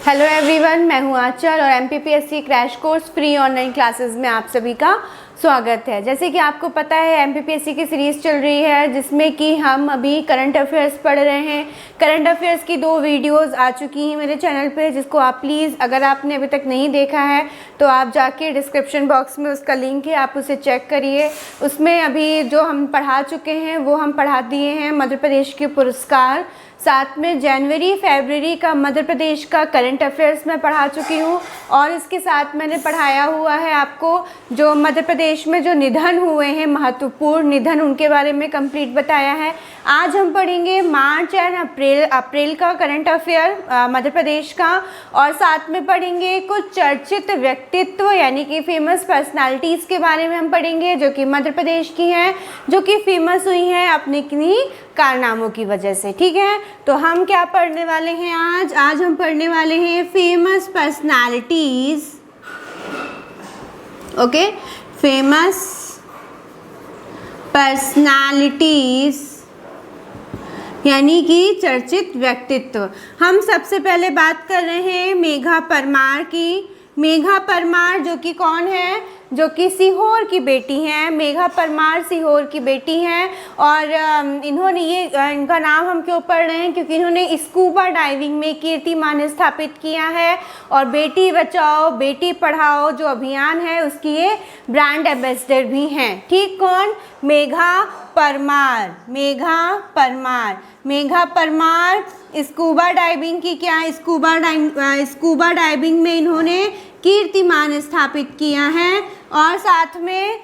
Hello everyone, मैं हूं आंचल और MPPSC crash course free online classes में आप सभी का स्वागत है। जैसे कि आपको पता है, एमपीपीएससी की सीरीज़ चल रही है जिसमें कि हम अभी करंट अफेयर्स पढ़ रहे हैं। करंट अफेयर्स की 2 वीडियोस आ चुकी हैं मेरे चैनल पे, जिसको आप प्लीज़, अगर आपने अभी तक नहीं देखा है तो आप जाके डिस्क्रिप्शन बॉक्स में उसका लिंक है, आप उसे चेक करिए। उसमें अभी जो हम पढ़ा चुके हैं वो हम पढ़ा दिए हैं मध्य प्रदेश के पुरस्कार, साथ में जनवरी फरवरी का मध्य प्रदेश का करंट अफेयर्स मैं पढ़ा चुकी हूँ। और इसके साथ मैंने पढ़ाया हुआ है आपको जो मध्य प्रदेश में जो निधन हुए हैं, महत्वपूर्ण निधन, उनके बारे में कंप्लीट बताया है। आज हम पढ़ेंगे मार्च एंड अप्रैल का करंट अफेयर मध्य प्रदेश का, और साथ में पढ़ेंगे कुछ चर्चित व्यक्तित्व यानी कि फेमस पर्सनालिटीज़ के बारे में हम पढ़ेंगे जो कि मध्य प्रदेश की हैं, जो कि फेमस हुई हैं अपने किन्हीं कारनामों की वजह से। ठीक है, तो हम क्या पढ़ने वाले हैं आज हम पढ़ने वाले हैं famous personalities. Okay, famous personalities यानी कि चर्चित व्यक्तित्व। हम सबसे पहले बात कर रहे हैं मेघा परमार की। मेघा परमार जो कि कौन है, जो कि सीहोर की बेटी हैं। मेघा परमार सीहोर की बेटी हैं और इन्होंने इनका नाम हम क्यों पढ़ रहे हैं, क्योंकि इन्होंने स्कूबा डाइविंग में कीर्तिमान स्थापित किया है और बेटी बचाओ बेटी पढ़ाओ जो अभियान है उसकी ये ब्रांड एम्बेसडर भी हैं। ठीक, कौन? मेघा परमार। मेघा परमार, मेघा परमार स्कूबा डाइविंग की क्या, स्कूबा डाइविंग में इन्होंने कीर्तिमान स्थापित किया है। और साथ में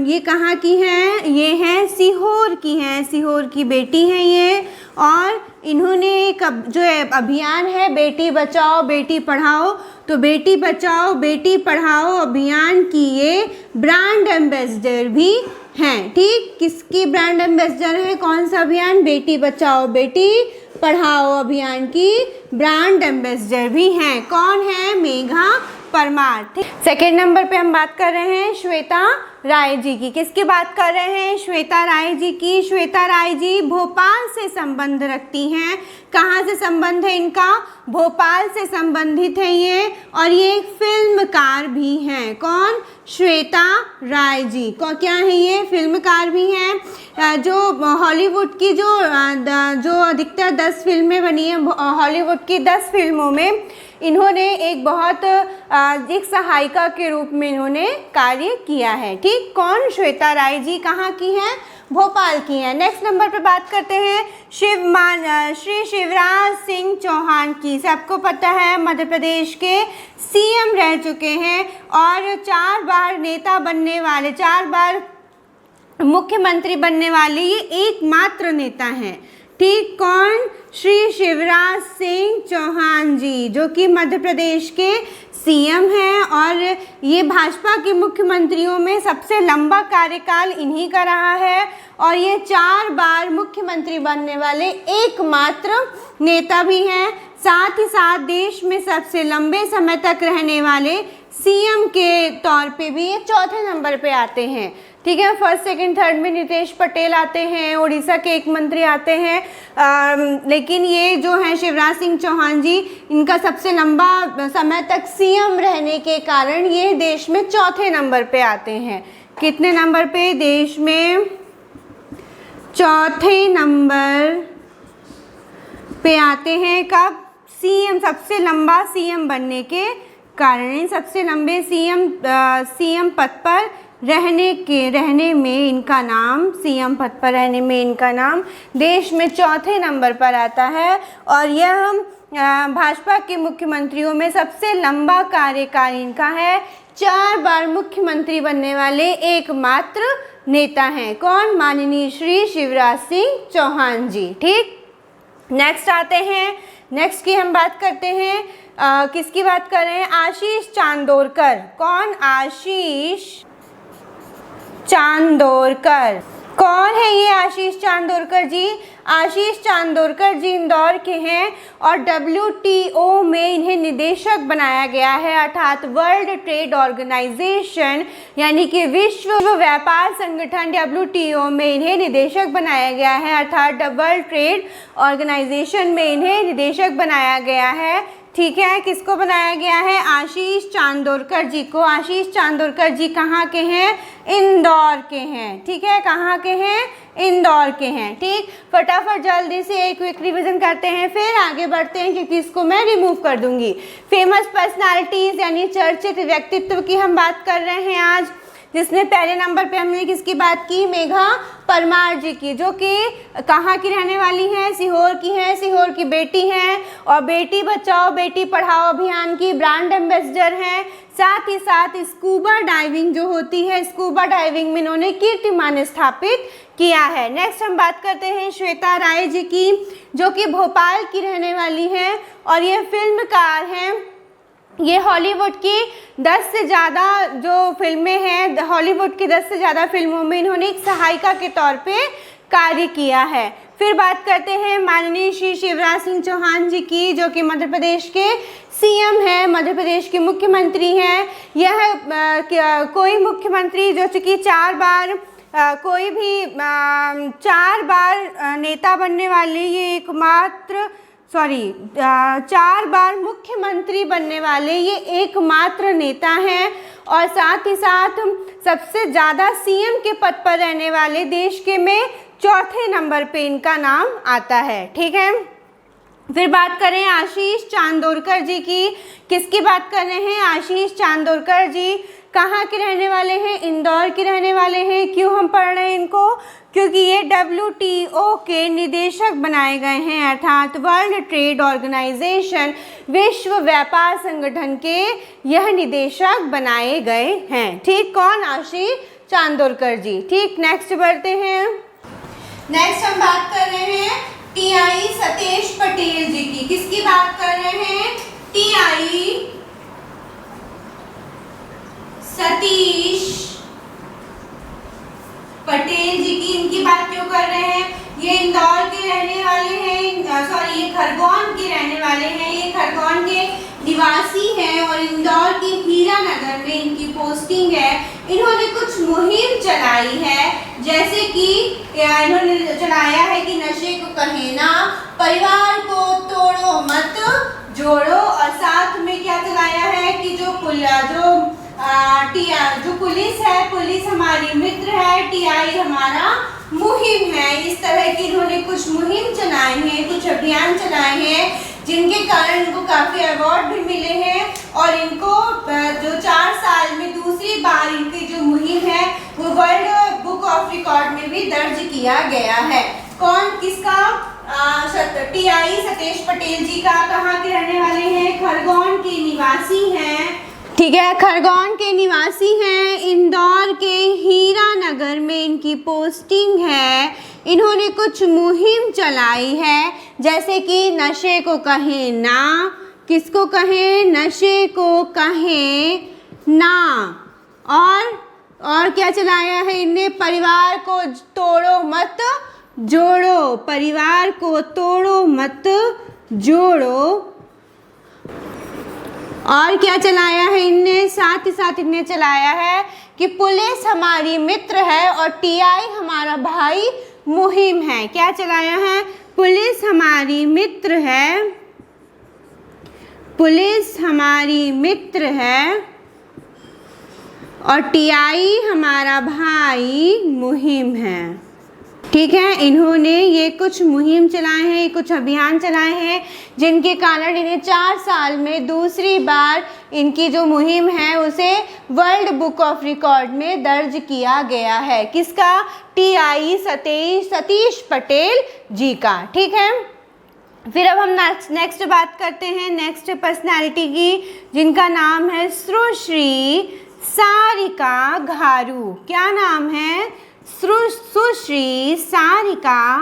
ये कहाँ की हैं, ये हैं सीहोर की हैं, सीहोर की बेटी हैं ये। और इन्होंने एक जो अभियान है बेटी बचाओ बेटी पढ़ाओ, तो बेटी बचाओ बेटी पढ़ाओ अभियान की ये ब्रांड एम्बेसडर भी हैं। ठीक, किसकी ब्रांड एम्बेसडर है, कौन सा अभियान? बेटी बचाओ बेटी पढ़ाओ अभियान की ब्रांड एम्बेसडर भी हैं। कौन है? मेघा परमार। ठीक, सेकेंड नंबर पे हम बात कर रहे हैं श्वेता राय जी की। किसकी बात कर रहे हैं? श्वेता राय जी की। श्वेता राय जी भोपाल से संबंध रखती हैं। कहाँ से संबंध है इनका? भोपाल से संबंधित है ये, और ये एक फिल्मकार भी हैं। कौन? श्वेता राय जी। क्या है ये? फिल्मकार भी हैं। जो हॉलीवुड की जो अधिकतर 10 फिल्में बनी हैं, हॉलीवुड की 10 फिल्मों में इन्होंने एक बहुत एक सहायिका के रूप में इन्होंने कार्य किया है। ठीक, कौन? श्वेता राय जी। कहाँ की हैं? भोपाल की हैं। नेक्स्ट नंबर पे बात करते हैं श्री शिवराज सिंह चौहान की। सबको पता है मध्य प्रदेश के सीएम रह चुके हैं और 4 बार नेता बनने वाले, 4 बार मुख्यमंत्री बनने वाले ये एकमात्र नेता हैं। ठीक, कौन? श्री शिवराज सिंह चौहान जी, जो कि मध्य प्रदेश के सीएम हैं और ये भाजपा के मुख्यमंत्रियों में सबसे लंबा कार्यकाल इन्हीं का रहा है और ये 4 बार मुख्यमंत्री बनने वाले एकमात्र नेता भी हैं। साथ ही साथ देश में सबसे लंबे समय तक रहने वाले सीएम के तौर पे भी ये 4थे नंबर पे आते हैं। ठीक है, फर्स्ट सेकंड थर्ड में नीतीश पटेल आते हैं, उड़ीसा के एक मंत्री आते हैं, लेकिन ये जो हैं शिवराज सिंह चौहान जी, इनका सबसे लंबा समय तक सीएम रहने के कारण ये देश में 4थे नंबर पे आते हैं। कितने नंबर पे? देश में 4थे नंबर पे आते हैं। कब? सीएम, सबसे लंबा सीएम बनने के कारण, सबसे लंबे सीएम पद पर रहने में इनका नाम, सीएम पद पर रहने में इनका नाम देश में 4थे नंबर पर आता है। और यह भाजपा के मुख्यमंत्रियों में सबसे लंबा कार्यकाल इनका है। 4 बार मुख्यमंत्री बनने वाले एकमात्र नेता हैं। कौन? माननीय श्री शिवराज सिंह चौहान जी। ठीक, नेक्स्ट आते हैं, नेक्स्ट की हम बात करते हैं, किसकी बात कर रहे हैं? आशीष चांदोरकर। कौन? आशीष चांदोरकर। कौन है ये आशीष चांदोरकर जी? आशीष चांदोरकर जी इंदौर के हैं और WTO में इन्हें निदेशक बनाया गया है, अर्थात वर्ल्ड ट्रेड ऑर्गेनाइजेशन यानी कि विश्व व्यापार संगठन WTO में इन्हें निदेशक बनाया गया है, अर्थात वर्ल्ड ट्रेड ऑर्गेनाइजेशन में इन्हें निदेशक बनाया गया है। ठीक है, किसको बनाया गया है? आशीष चांदोरकर जी को। आशीष चांदोरकर जी कहाँ के हैं? इंदौर के हैं। ठीक है, कहाँ के हैं? इंदौर के हैं। ठीक, फटाफट जल्दी से एक क्विक रिवीजन करते हैं, फिर आगे बढ़ते हैं क्योंकि इसको मैं रिमूव कर दूंगी। फेमस पर्सनालिटीज यानी चर्चित व्यक्तित्व की हम बात कर रहे हैं आज, जिसमें पहले नंबर पे हमने किसकी बात की? मेघा परमार जी की, जो कि कहाँ की रहने वाली हैं? सीहोर की हैं, सीहोर की बेटी हैं और बेटी बचाओ बेटी पढ़ाओ अभियान की ब्रांड एम्बेसडर हैं। साथ ही साथ स्कूबा डाइविंग जो होती है, स्कूबा डाइविंग में इन्होंने कीर्तिमान स्थापित किया है। नेक्स्ट हम बात करते हैं श्वेता राय जी की, जो कि भोपाल की रहने वाली हैं और ये फिल्मकार हैं। ये हॉलीवुड की 10 से ज़्यादा जो फिल्में हैं, हॉलीवुड की 10 से ज़्यादा फिल्मों में इन्होंने एक सहायिका के तौर पे कार्य किया है। फिर बात करते हैं माननीय श्री शिवराज सिंह चौहान जी की, जो कि मध्य प्रदेश के सीएम हैं, मध्य प्रदेश के मुख्यमंत्री हैं। यह कोई मुख्यमंत्री जो कि 4 बार कोई भी 4 बार नेता बनने वाले, ये एकमात्र 4 बार मुख्यमंत्री बनने वाले ये एकमात्र नेता हैं और साथ ही साथ सबसे ज़्यादा सीएम के पद पर रहने वाले देश के में 4थे नंबर पे इनका नाम आता है। ठीक है, फिर बात करें आशीष चांदोरकर जी की। किसकी बात कर रहे हैं? आशीष चांदोरकर जी कहाँ के रहने वाले हैं? इंदौर के रहने वाले हैं। क्यों हम पढ़ रहे हैं इनको? क्योंकि ये WTO के निदेशक बनाए गए हैं, अर्थात वर्ल्ड ट्रेड ऑर्गेनाइजेशन, विश्व व्यापार संगठन के यह निदेशक बनाए गए हैं। ठीक, कौन? आशीष चांदोरकर जी। ठीक, नेक्स्ट बढ़ते हैं। नेक्स्ट हम बात कर रहे हैं TI सतेश पटेल जी की। किसकी बात कर रहे हैं? TI सतीश पटेल जी की। इनकी बात क्यों कर रहे हैं? ये इंदौर के रहने वाले हैं, ये खरगोन के रहने वाले हैं, ये खरगोन के निवासी हैं और इंदौर के हीरानगर में इनकी पोस्टिंग है। इन्होंने कुछ मुहिम चलाई है, जैसे कि इन्होंने चलाया है कि नशे को कहे ना, परिवार को तोड़ो मत जोड़ो, और साथ में क्या चलाया है कि जो पुलिस है, पुलिस हमारी मित्र है, TI हमारा मुहिम है। इस तरह की इन्होंने कुछ मुहिम चलाए हैं, कुछ अभियान चलाए हैं, जिनके कारण इनको काफ़ी अवार्ड भी मिले हैं और इनको जो 4 साल में दूसरी बार इनकी जो मुहिम है वो वर्ल्ड बुक ऑफ रिकॉर्ड में भी दर्ज किया गया है। कौन? किसका? TI सतेश पटेल जी का। कहाँ के रहने वाले हैं? खरगोन के निवासी हैं। ठीक है, खरगोन के निवासी हैं, इंदौर के हीरानगर में इनकी पोस्टिंग है। इन्होंने कुछ मुहिम चलाई है, जैसे कि नशे को कहें ना। किसको कहें? नशे को कहें ना। और क्या चलाया है इनने? परिवार को तोड़ो मत जोड़ो, परिवार को तोड़ो मत जोड़ो। और क्या चलाया है इनने? साथ ही साथ इनने चलाया है कि पुलिस हमारी मित्र है और TI हमारा भाई मुहिम है। क्या चलाया है? पुलिस हमारी मित्र है, पुलिस हमारी मित्र है और TI हमारा भाई मुहिम है। ठीक है, इन्होंने ये कुछ मुहिम चलाए हैं, कुछ अभियान चलाए हैं, जिनके कारण इन्हें 4 साल में दूसरी बार इनकी जो मुहिम है उसे वर्ल्ड बुक ऑफ रिकॉर्ड में दर्ज किया गया है। किसका? TI सतीश पटेल जी का। ठीक है, फिर अब हम नेक्स्ट बात करते हैं नेक्स्ट पर्सनालिटी की, जिनका नाम है सुश्री सारिका घारू। क्या नाम है? सुश्री सारिका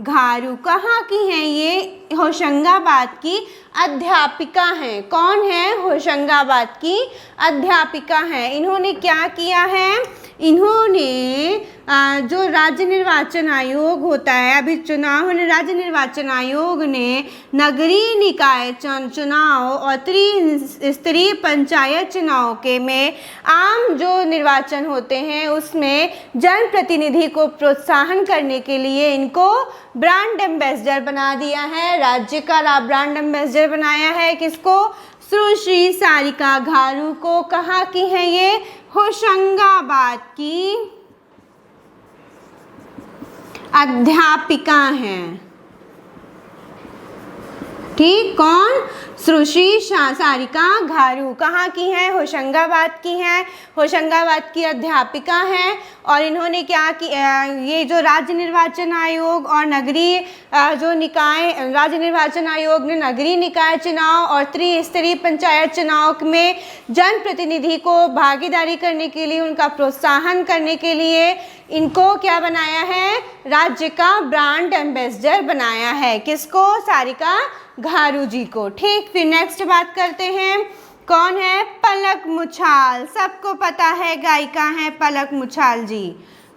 घारू। कहाँ की हैं ये? होशंगाबाद की अध्यापिका हैं। कौन है? होशंगाबाद की अध्यापिका हैं। इन्होंने क्या किया है? इन्होंने जो राज्य निर्वाचन आयोग होता है, अभी चुनाव होने, राज्य निर्वाचन आयोग ने नगरीय निकाय चुनाव और त्रिस्तरीय पंचायत चुनाव के में आम जो निर्वाचन होते हैं उसमें जनप्रतिनिधि को प्रोत्साहन करने के लिए इनको ब्रांड एम्बेसडर बना दिया है। राज्य का ब्रांड एम्बेसडर एम्बेसडर बनाया है किसको? सुश्री सारिका घारू को। कहाँ की है ये? होशंगाबाद की अध्यापिका हैं। ठीक, कौन? सुश्री सारिका घारू। कहाँ की हैं? होशंगाबाद की हैं। होशंगाबाद की अध्यापिका हैं। और इन्होंने क्या किया? ये जो राज्य निर्वाचन आयोग और नगरीय जो निकाय, राज्य निर्वाचन आयोग ने नगरीय निकाय चुनाव और त्रिस्तरीय पंचायत चुनाव में जनप्रतिनिधि को भागीदारी करने के लिए, उनका प्रोत्साहन करने के लिए इनको क्या बनाया है? राज्य का ब्रांड एम्बेसडर बनाया है। किसको? सारिका घारू जी को। ठीक, फिर नेक्स्ट बात करते हैं, कौन है? पलक मुछाल। सबको पता है गायिका है पलक मुछाल जी।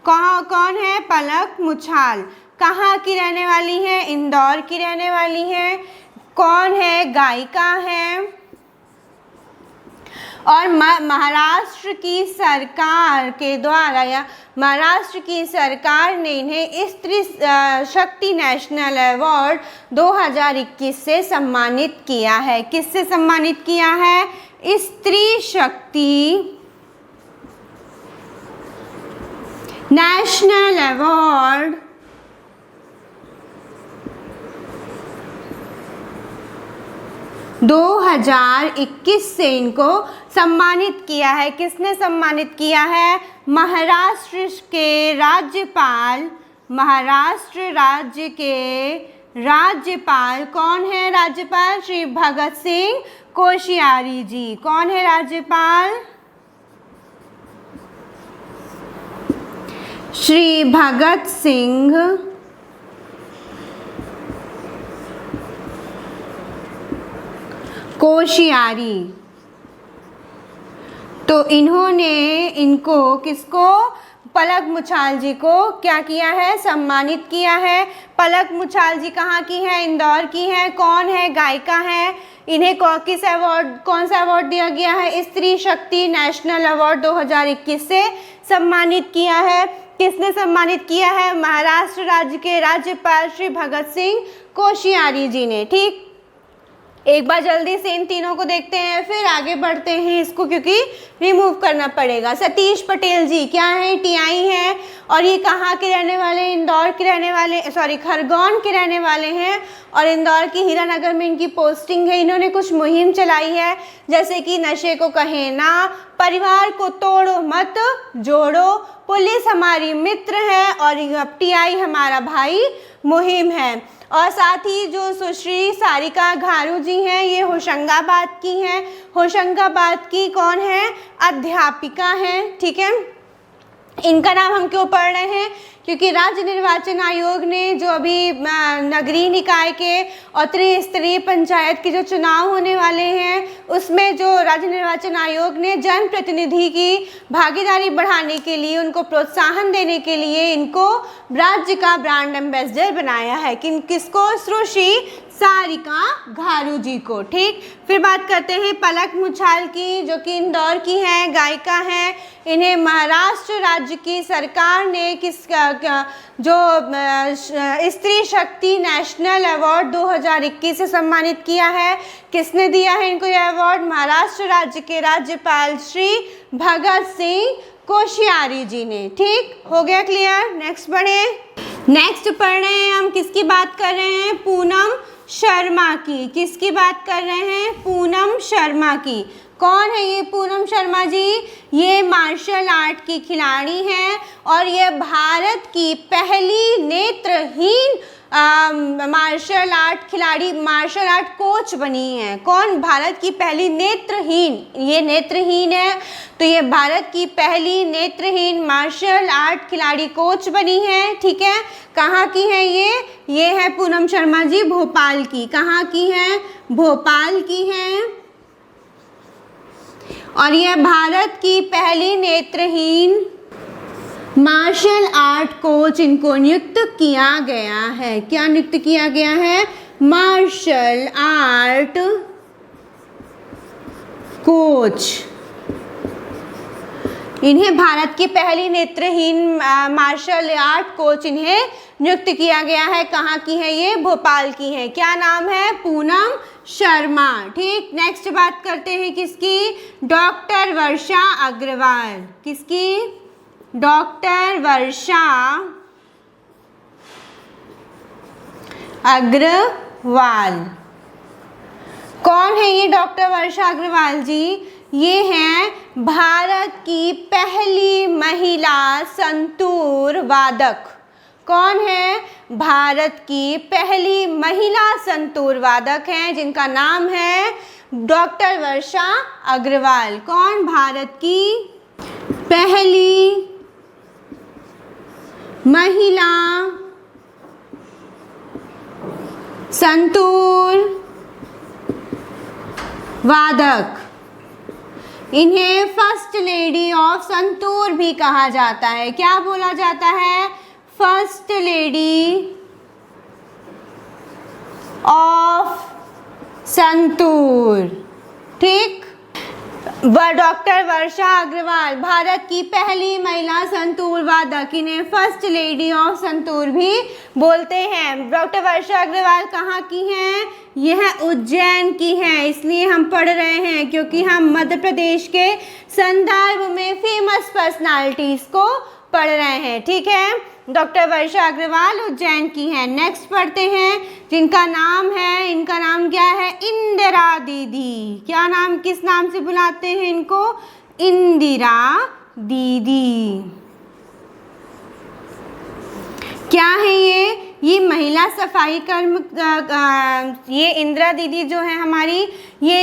कौन है? पलक मुछाल। कहाँ की रहने वाली है? इंदौर की रहने वाली है। कौन है? गायिका है। और महाराष्ट्र की सरकार के द्वारा, या महाराष्ट्र की सरकार ने इन्हें स्त्री शक्ति नेशनल अवार्ड 2021 से सम्मानित किया है। किससे सम्मानित किया है? स्त्री शक्ति नेशनल अवार्ड 2021 से इनको सम्मानित किया है। किसने सम्मानित किया है? महाराष्ट्र के राज्यपाल, महाराष्ट्र राज्य के राज्यपाल। कौन है राज्यपाल? श्री भगत सिंह कोश्यारी जी। कौन है राज्यपाल? श्री भगत सिंह कोश्यारी। तो इन्होंने इनको, किसको? पलक मुछाल जी को क्या किया है? सम्मानित किया है। पलक मुछाल जी कहाँ की है? इंदौर की है। कौन है? गायिका है। इन्हें किस अवार्ड, कौन सा अवार्ड दिया गया है? स्त्री शक्ति नेशनल अवार्ड 2021 से सम्मानित किया है। किसने सम्मानित किया है? महाराष्ट्र राज्य के राज्यपाल श्री भगत सिंह कोश्यारी जी ने। ठीक, एक बार जल्दी से इन तीनों को देखते हैं, फिर आगे बढ़ते हैं इसको, क्योंकि रिमूव करना पड़ेगा। सतीश पटेल जी क्या है? टीआई हैं। और ये कहाँ के रहने वाले? इंदौर के रहने वाले, खरगोन के रहने वाले हैं। और इंदौर की हीरानगर में इनकी पोस्टिंग है। इन्होंने कुछ मुहिम चलाई है, जैसे कि नशे को कहे ना, परिवार को तोड़ो मत जोड़ो, पुलिस हमारी मित्र है, और टीआई हमारा भाई मुहिम है। और साथ ही जो सुश्री सारिका घारू जी हैं, ये होशंगाबाद की हैं। होशंगाबाद की कौन है? अध्यापिका हैं। ठीक है, इनका नाम हम क्यों पढ़ रहे हैं? क्योंकि राज्य निर्वाचन आयोग ने जो अभी नगरीय निकाय के और त्रिस्तरीय पंचायत के जो चुनाव होने वाले हैं, उसमें जो राज्य निर्वाचन आयोग ने जनप्रतिनिधि की भागीदारी बढ़ाने के लिए, उनको प्रोत्साहन देने के लिए इनको राज्य का ब्रांड एम्बेसडर बनाया है। किसको? सुश्री सारिका घारू जी को। ठीक, फिर बात करते हैं पलक मुछाल की, जो कि इंदौर की हैं, गायिका हैं। इन्हें महाराष्ट्र राज्य की सरकार ने जो स्त्री शक्ति नेशनल अवार्ड 2021 से सम्मानित किया है। किसने दिया है इनको यह अवार्ड? महाराष्ट्र राज्य के राज्यपाल श्री भगत सिंह कोश्यारी जी ने। ठीक, हो गया क्लियर? नेक्स्ट बढ़े। नेक्स्ट पढ़ रहे हैं हम, किसकी बात कर रहे हैं? पूनम शर्मा की। किसकी बात कर रहे हैं? पूनम शर्मा की। कौन है ये पूनम शर्मा जी? ये मार्शल आर्ट की खिलाड़ी हैं, और ये भारत की पहली नेत्रहीन मार्शल आर्ट खिलाड़ी, मार्शल आर्ट कोच बनी है। कौन? भारत की पहली नेत्रहीन, ये नेत्रहीन है, तो ये भारत की पहली नेत्रहीन मार्शल आर्ट खिलाड़ी कोच बनी है। ठीक है, कहाँ की है ये है पूनम शर्मा जी भोपाल की। कहाँ की है? भोपाल की है। और यह भारत की पहली नेत्रहीन मार्शल आर्ट कोच इनको नियुक्त किया गया है। क्या नियुक्त किया गया है? Martial art coach. इन्हें भारत की पहली नेत्रहीन मार्शल आर्ट कोच इन्हें नियुक्त किया गया है। कहाँ की है ये? भोपाल की है। क्या नाम है? पूनम शर्मा। ठीक, नेक्स्ट बात करते हैं किसकी? डॉक्टर वर्षा अग्रवाल। किसकी? डॉक्टर वर्षा अग्रवाल। कौन है ये डॉक्टर वर्षा अग्रवाल जी? ये हैं भारत की पहली महिला संतूर वादक। कौन है? भारत की पहली महिला संतूर वादक हैं जिनका नाम है डॉक्टर वर्षा अग्रवाल। कौन? भारत की पहली महिला संतूर वादक। इन्हें फर्स्ट लेडी ऑफ संतूर भी कहा जाता है। क्या बोला जाता है? First lady of santoor. ठीक, डॉक्टर वर्षा अग्रवाल भारत की पहली महिला संतूर वादक, इन्हें फर्स्ट लेडी ऑफ संतूर भी बोलते हैं। डॉक्टर वर्षा अग्रवाल कहाँ की हैं? यह उज्जैन की हैं, इसलिए हम पढ़ रहे हैं क्योंकि हम मध्य प्रदेश के संदर्भ में फेमस पर्सनालिटीज को पढ़ रहे हैं। ठीक है, डॉक्टर वर्षा अग्रवाल उज्जैन की हैं। नेक्स्ट पढ़ते हैं जिनका नाम है, इनका नाम क्या है? इंदिरा दीदी। क्या नाम, किस नाम से बुलाते हैं इनको? इंदिरा दीदी। क्या है ये महिला सफाई कर्म, ये इंदिरा दीदी जो है हमारी, ये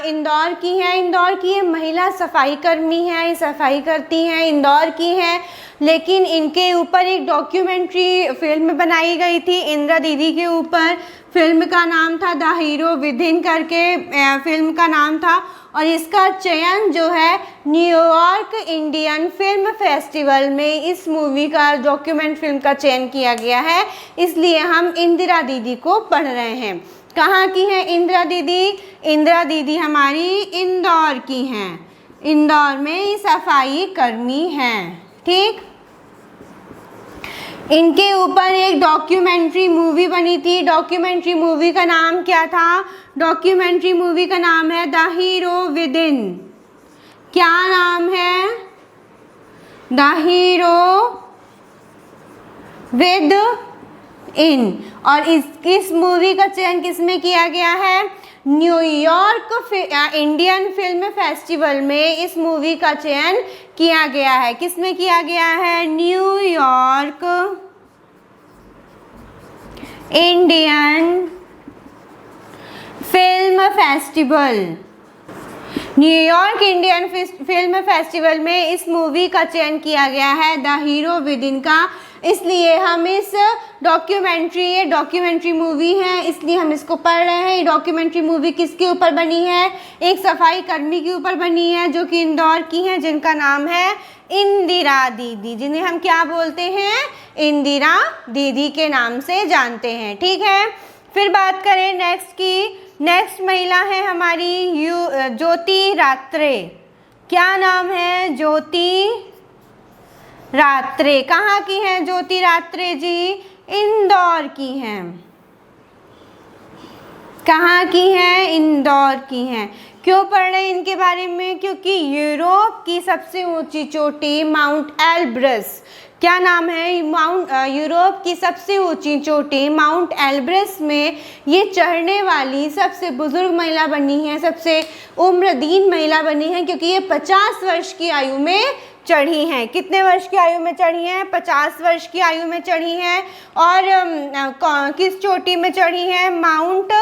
इंदौर की है। इंदौर की ये महिला सफाई कर्मी है, ये सफाई करती हैं, इंदौर की है। लेकिन इनके ऊपर एक डॉक्यूमेंट्री फिल्म बनाई गई थी इंदिरा दीदी के ऊपर। फिल्म का नाम था द हीरो विद इन करके फिल्म का नाम था, और इसका चयन जो है न्यूयॉर्क इंडियन फिल्म फेस्टिवल में इस मूवी का डॉक्यूमेंट फिल्म का चयन किया गया है। इसलिए हम इंदिरा दीदी को पढ़ रहे हैं। कहाँ की है इंदिरा दीदी? इंदिरा दीदी हमारी इंदौर की हैं। इंदौर में सफाई कर्मी हैं। ठीक, इनके ऊपर एक डॉक्यूमेंट्री मूवी बनी थी। डॉक्यूमेंट्री मूवी का नाम क्या था? डॉक्यूमेंट्री मूवी का नाम है द हीरो विद इन। क्या नाम है? The hero with in. और इस मूवी का चयन किसमें किया गया है? न्यूयॉर्क इंडियन फिल्म फेस्टिवल में इस मूवी का चयन किया गया है। किसमें किया गया है? New York Indian film festival. New York Indian film festival में इस मूवी का चयन किया गया है द हीरो विद इन का। इसलिए हम इस ये डॉक्यूमेंट्री मूवी है, इसलिए हम इसको पढ़ रहे हैं। ये डॉक्यूमेंट्री मूवी किसके ऊपर बनी है? एक सफाई कर्मी के ऊपर बनी है जो कि इंदौर की है, जिनका नाम है इंदिरा दीदी, जिन्हें हम क्या बोलते हैं? इंदिरा दीदी के नाम से जानते हैं। ठीक है, फिर बात करें नेक्स्ट की। नेक्स्ट महिला है हमारी ज्योति रात्रे। क्या नाम है? ज्योति रात्रे। कहाँ की हैं ज्योति रात्रे जी? इंदौर की हैं। कहाँ की हैं? इंदौर की हैं। क्यों पढ़ रहे हैं इनके बारे में? क्योंकि यूरोप की सबसे ऊंची चोटी माउंट एल्ब्रस, क्या नाम है? यूरोप की सबसे ऊंची चोटी माउंट एल्ब्रस में ये चढ़ने वाली सबसे बुजुर्ग महिला बनी है, सबसे उम्रदीन महिला बनी है, क्योंकि ये 50 वर्ष की आयु में चढ़ी हैं। कितने वर्ष की आयु में चढ़ी हैं? 50 वर्ष की आयु में चढ़ी हैं। और किस चोटी में चढ़ी हैं? माउंट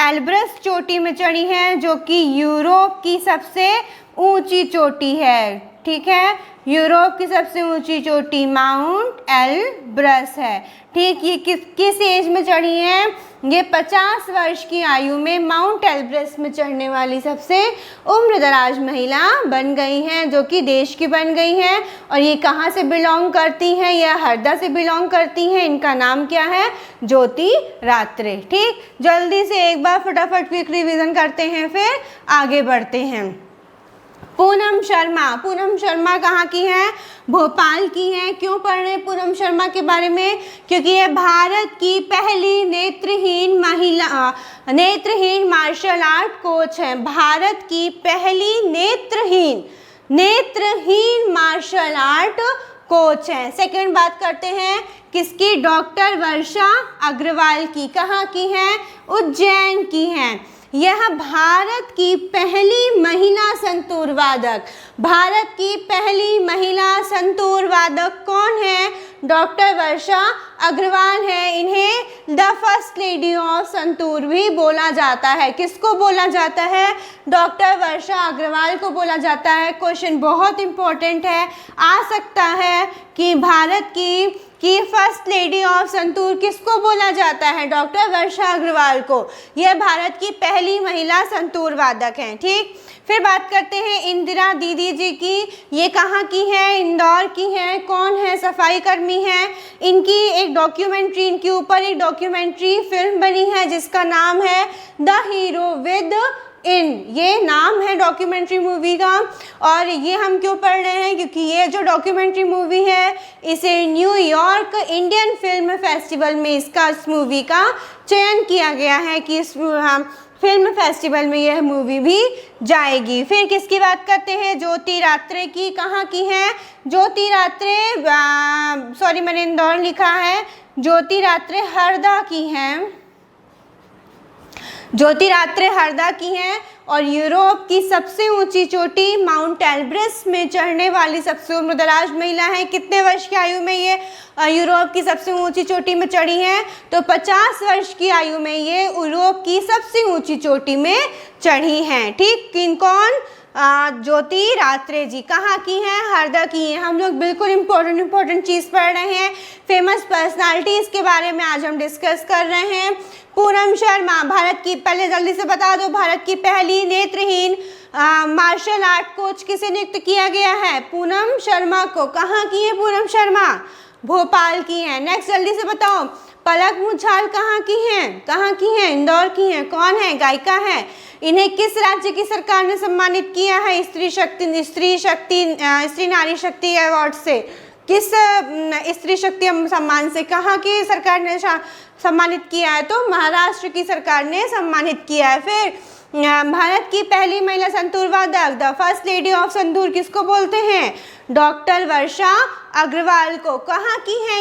एल्ब्रस चोटी में चढ़ी हैं, जो कि यूरोप की सबसे ऊंची चोटी है। ठीक है, यूरोप की सबसे ऊंची चोटी माउंट एल्ब्रस है। ठीक, ये किस एज में चढ़ी हैं? ये 50 वर्ष की आयु में माउंट एल्ब्रस में चढ़ने वाली सबसे उम्रदराज महिला बन गई हैं, जो कि देश की बन गई हैं। और ये कहाँ से बिलोंग करती हैं? ये हरदा से बिलोंग करती हैं। इनका नाम क्या है? ज्योति रात्रे। ठीक, जल्दी से एक बार फटाफट क्विक रिवीजन करते हैं, फिर आगे बढ़ते हैं। पूनम शर्मा। पूनम शर्मा कहाँ की है? भोपाल की है। क्यों पढ़ रहे हैं पूनम शर्मा के बारे में? क्योंकि ये भारत की पहली नेत्रहीन मार्शल आर्ट कोच है। भारत की पहली नेत्रहीन मार्शल आर्ट कोच है। सेकंड बात करते हैं किसकी? डॉक्टर वर्षा अग्रवाल की। कहाँ की है? उज्जैन की है। यह भारत की पहली महिला संतूर वादक। भारत की पहली महिला संतूर वादक कौन है? डॉक्टर वर्षा अग्रवाल है। इन्हें the first lady of santoor भी बोला जाता है। किसको बोला जाता है? डॉक्टर वर्षा अग्रवाल को बोला जाता है। क्वेश्चन बहुत इंपॉर्टेंट है, आ सकता है कि भारत की फर्स्ट लेडी ऑफ संतूर किसको बोला जाता है? डॉक्टर वर्षा अग्रवाल को। यह भारत की पहली महिला संतूर वादक हैं। ठीक, फिर बात करते हैं इंदिरा दीदी जी की। ये कहाँ की है? इंदौर की है। कौन है? सफाई कर्मी है। इनकी एक डॉक्यूमेंट्री, इनके ऊपर एक डॉक्यूमेंट्री फिल्म बनी है जिसका नाम है द हीरो विद इन। ये नाम है डॉक्यूमेंट्री मूवी का। और ये हम क्यों पढ़ रहे हैं? क्योंकि ये जो डॉक्यूमेंट्री मूवी है इसे न्यूयॉर्क इंडियन फिल्म फेस्टिवल में इस मूवी का चयन किया गया है कि इस फिल्म फेस्टिवल में यह मूवी भी जाएगी। फिर किसकी बात करते हैं? ज्योति रात्रे की। कहाँ की है? ज्योति रात्रे सॉरी मैंने इंदौर लिखा है, ज्योति रात्रे हरदा की है। ज्योति रात्रे हरदा की हैं और यूरोप की सबसे ऊंची चोटी माउंट एल्ब्रस में चढ़ने वाली सबसे उम्रदराज महिला है। कितने वर्ष की आयु में ये यूरोप की सबसे ऊंची चोटी में चढ़ी हैं? तो 50 वर्ष की आयु में ये यूरोप की सबसे ऊंची चोटी में चढ़ी हैं। ठीक, किन कौन? ज्योति रात्रे जी। कहाँ की हैं? हरदा की हैं। हम लोग बिल्कुल इम्पोर्टेंट चीज़ पढ़ रहे हैं। फेमस पर्सनालिटीज़ के बारे में आज हम डिस्कस कर रहे हैं। पूनम शर्मा भारत की, पहले जल्दी से बता दो, भारत की पहली नेत्रहीन मार्शल आर्ट कोच किसे नियुक्त किया गया है? पूनम शर्मा को। कहाँ की है पूनम शर्मा? भोपाल की है। नेक्स्ट जल्दी से बताओ, पलक मुछाल कहाँ की हैं? कहाँ की हैं? इंदौर की हैं। कौन है? गायिका है। इन्हें किस राज्य की सरकार ने सम्मानित किया है? स्त्री नारी शक्ति अवार्ड से। किस स्त्री शक्ति सम्मान से कहाँ की सरकार ने सम्मानित किया है? तो महाराष्ट्र की सरकार ने सम्मानित किया है। फिर भारत की पहली महिला संतूर वादक, the first lady of santoor किसको बोलते हैं? डॉक्टर वर्षा अग्रवाल को। कहाँ की है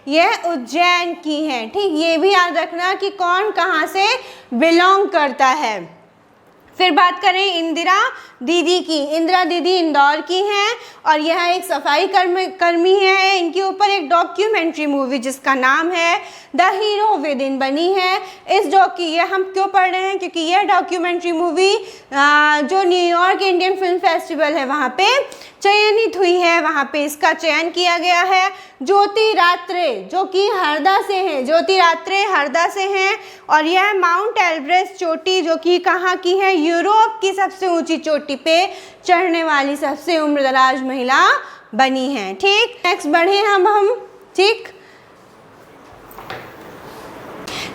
ये उज्जैन की है। ठीक, ये भी याद रखना कि कौन कहाँ से बिलोंग करता है। फिर बात करें इंदिरा दीदी की। इंदिरा दीदी इंदौर की हैं और यह एक सफाई कर्मी है। इनके ऊपर एक डॉक्यूमेंट्री मूवी जिसका नाम है द हीरो विद इन बनी है। ये हम क्यों पढ़ रहे हैं? क्योंकि यह डॉक्यूमेंट्री मूवी जो न्यूयॉर्क इंडियन फिल्म फेस्टिवल है वहाँ पे चयनित हुई है, वहाँ पे इसका चयन किया गया है। ज्योति रात्रे जो कि हरदा से हैं, ज्योति रात्रे हरदा से हैं और यह माउंट एल्ब्रस चोटी जो कि कहाँ की है? यूरोप की सबसे ऊंची चोटी पे चढ़ने वाली सबसे उम्रदराज महिला बनी है। ठीक, नेक्स्ट बढ़े हम। ठीक,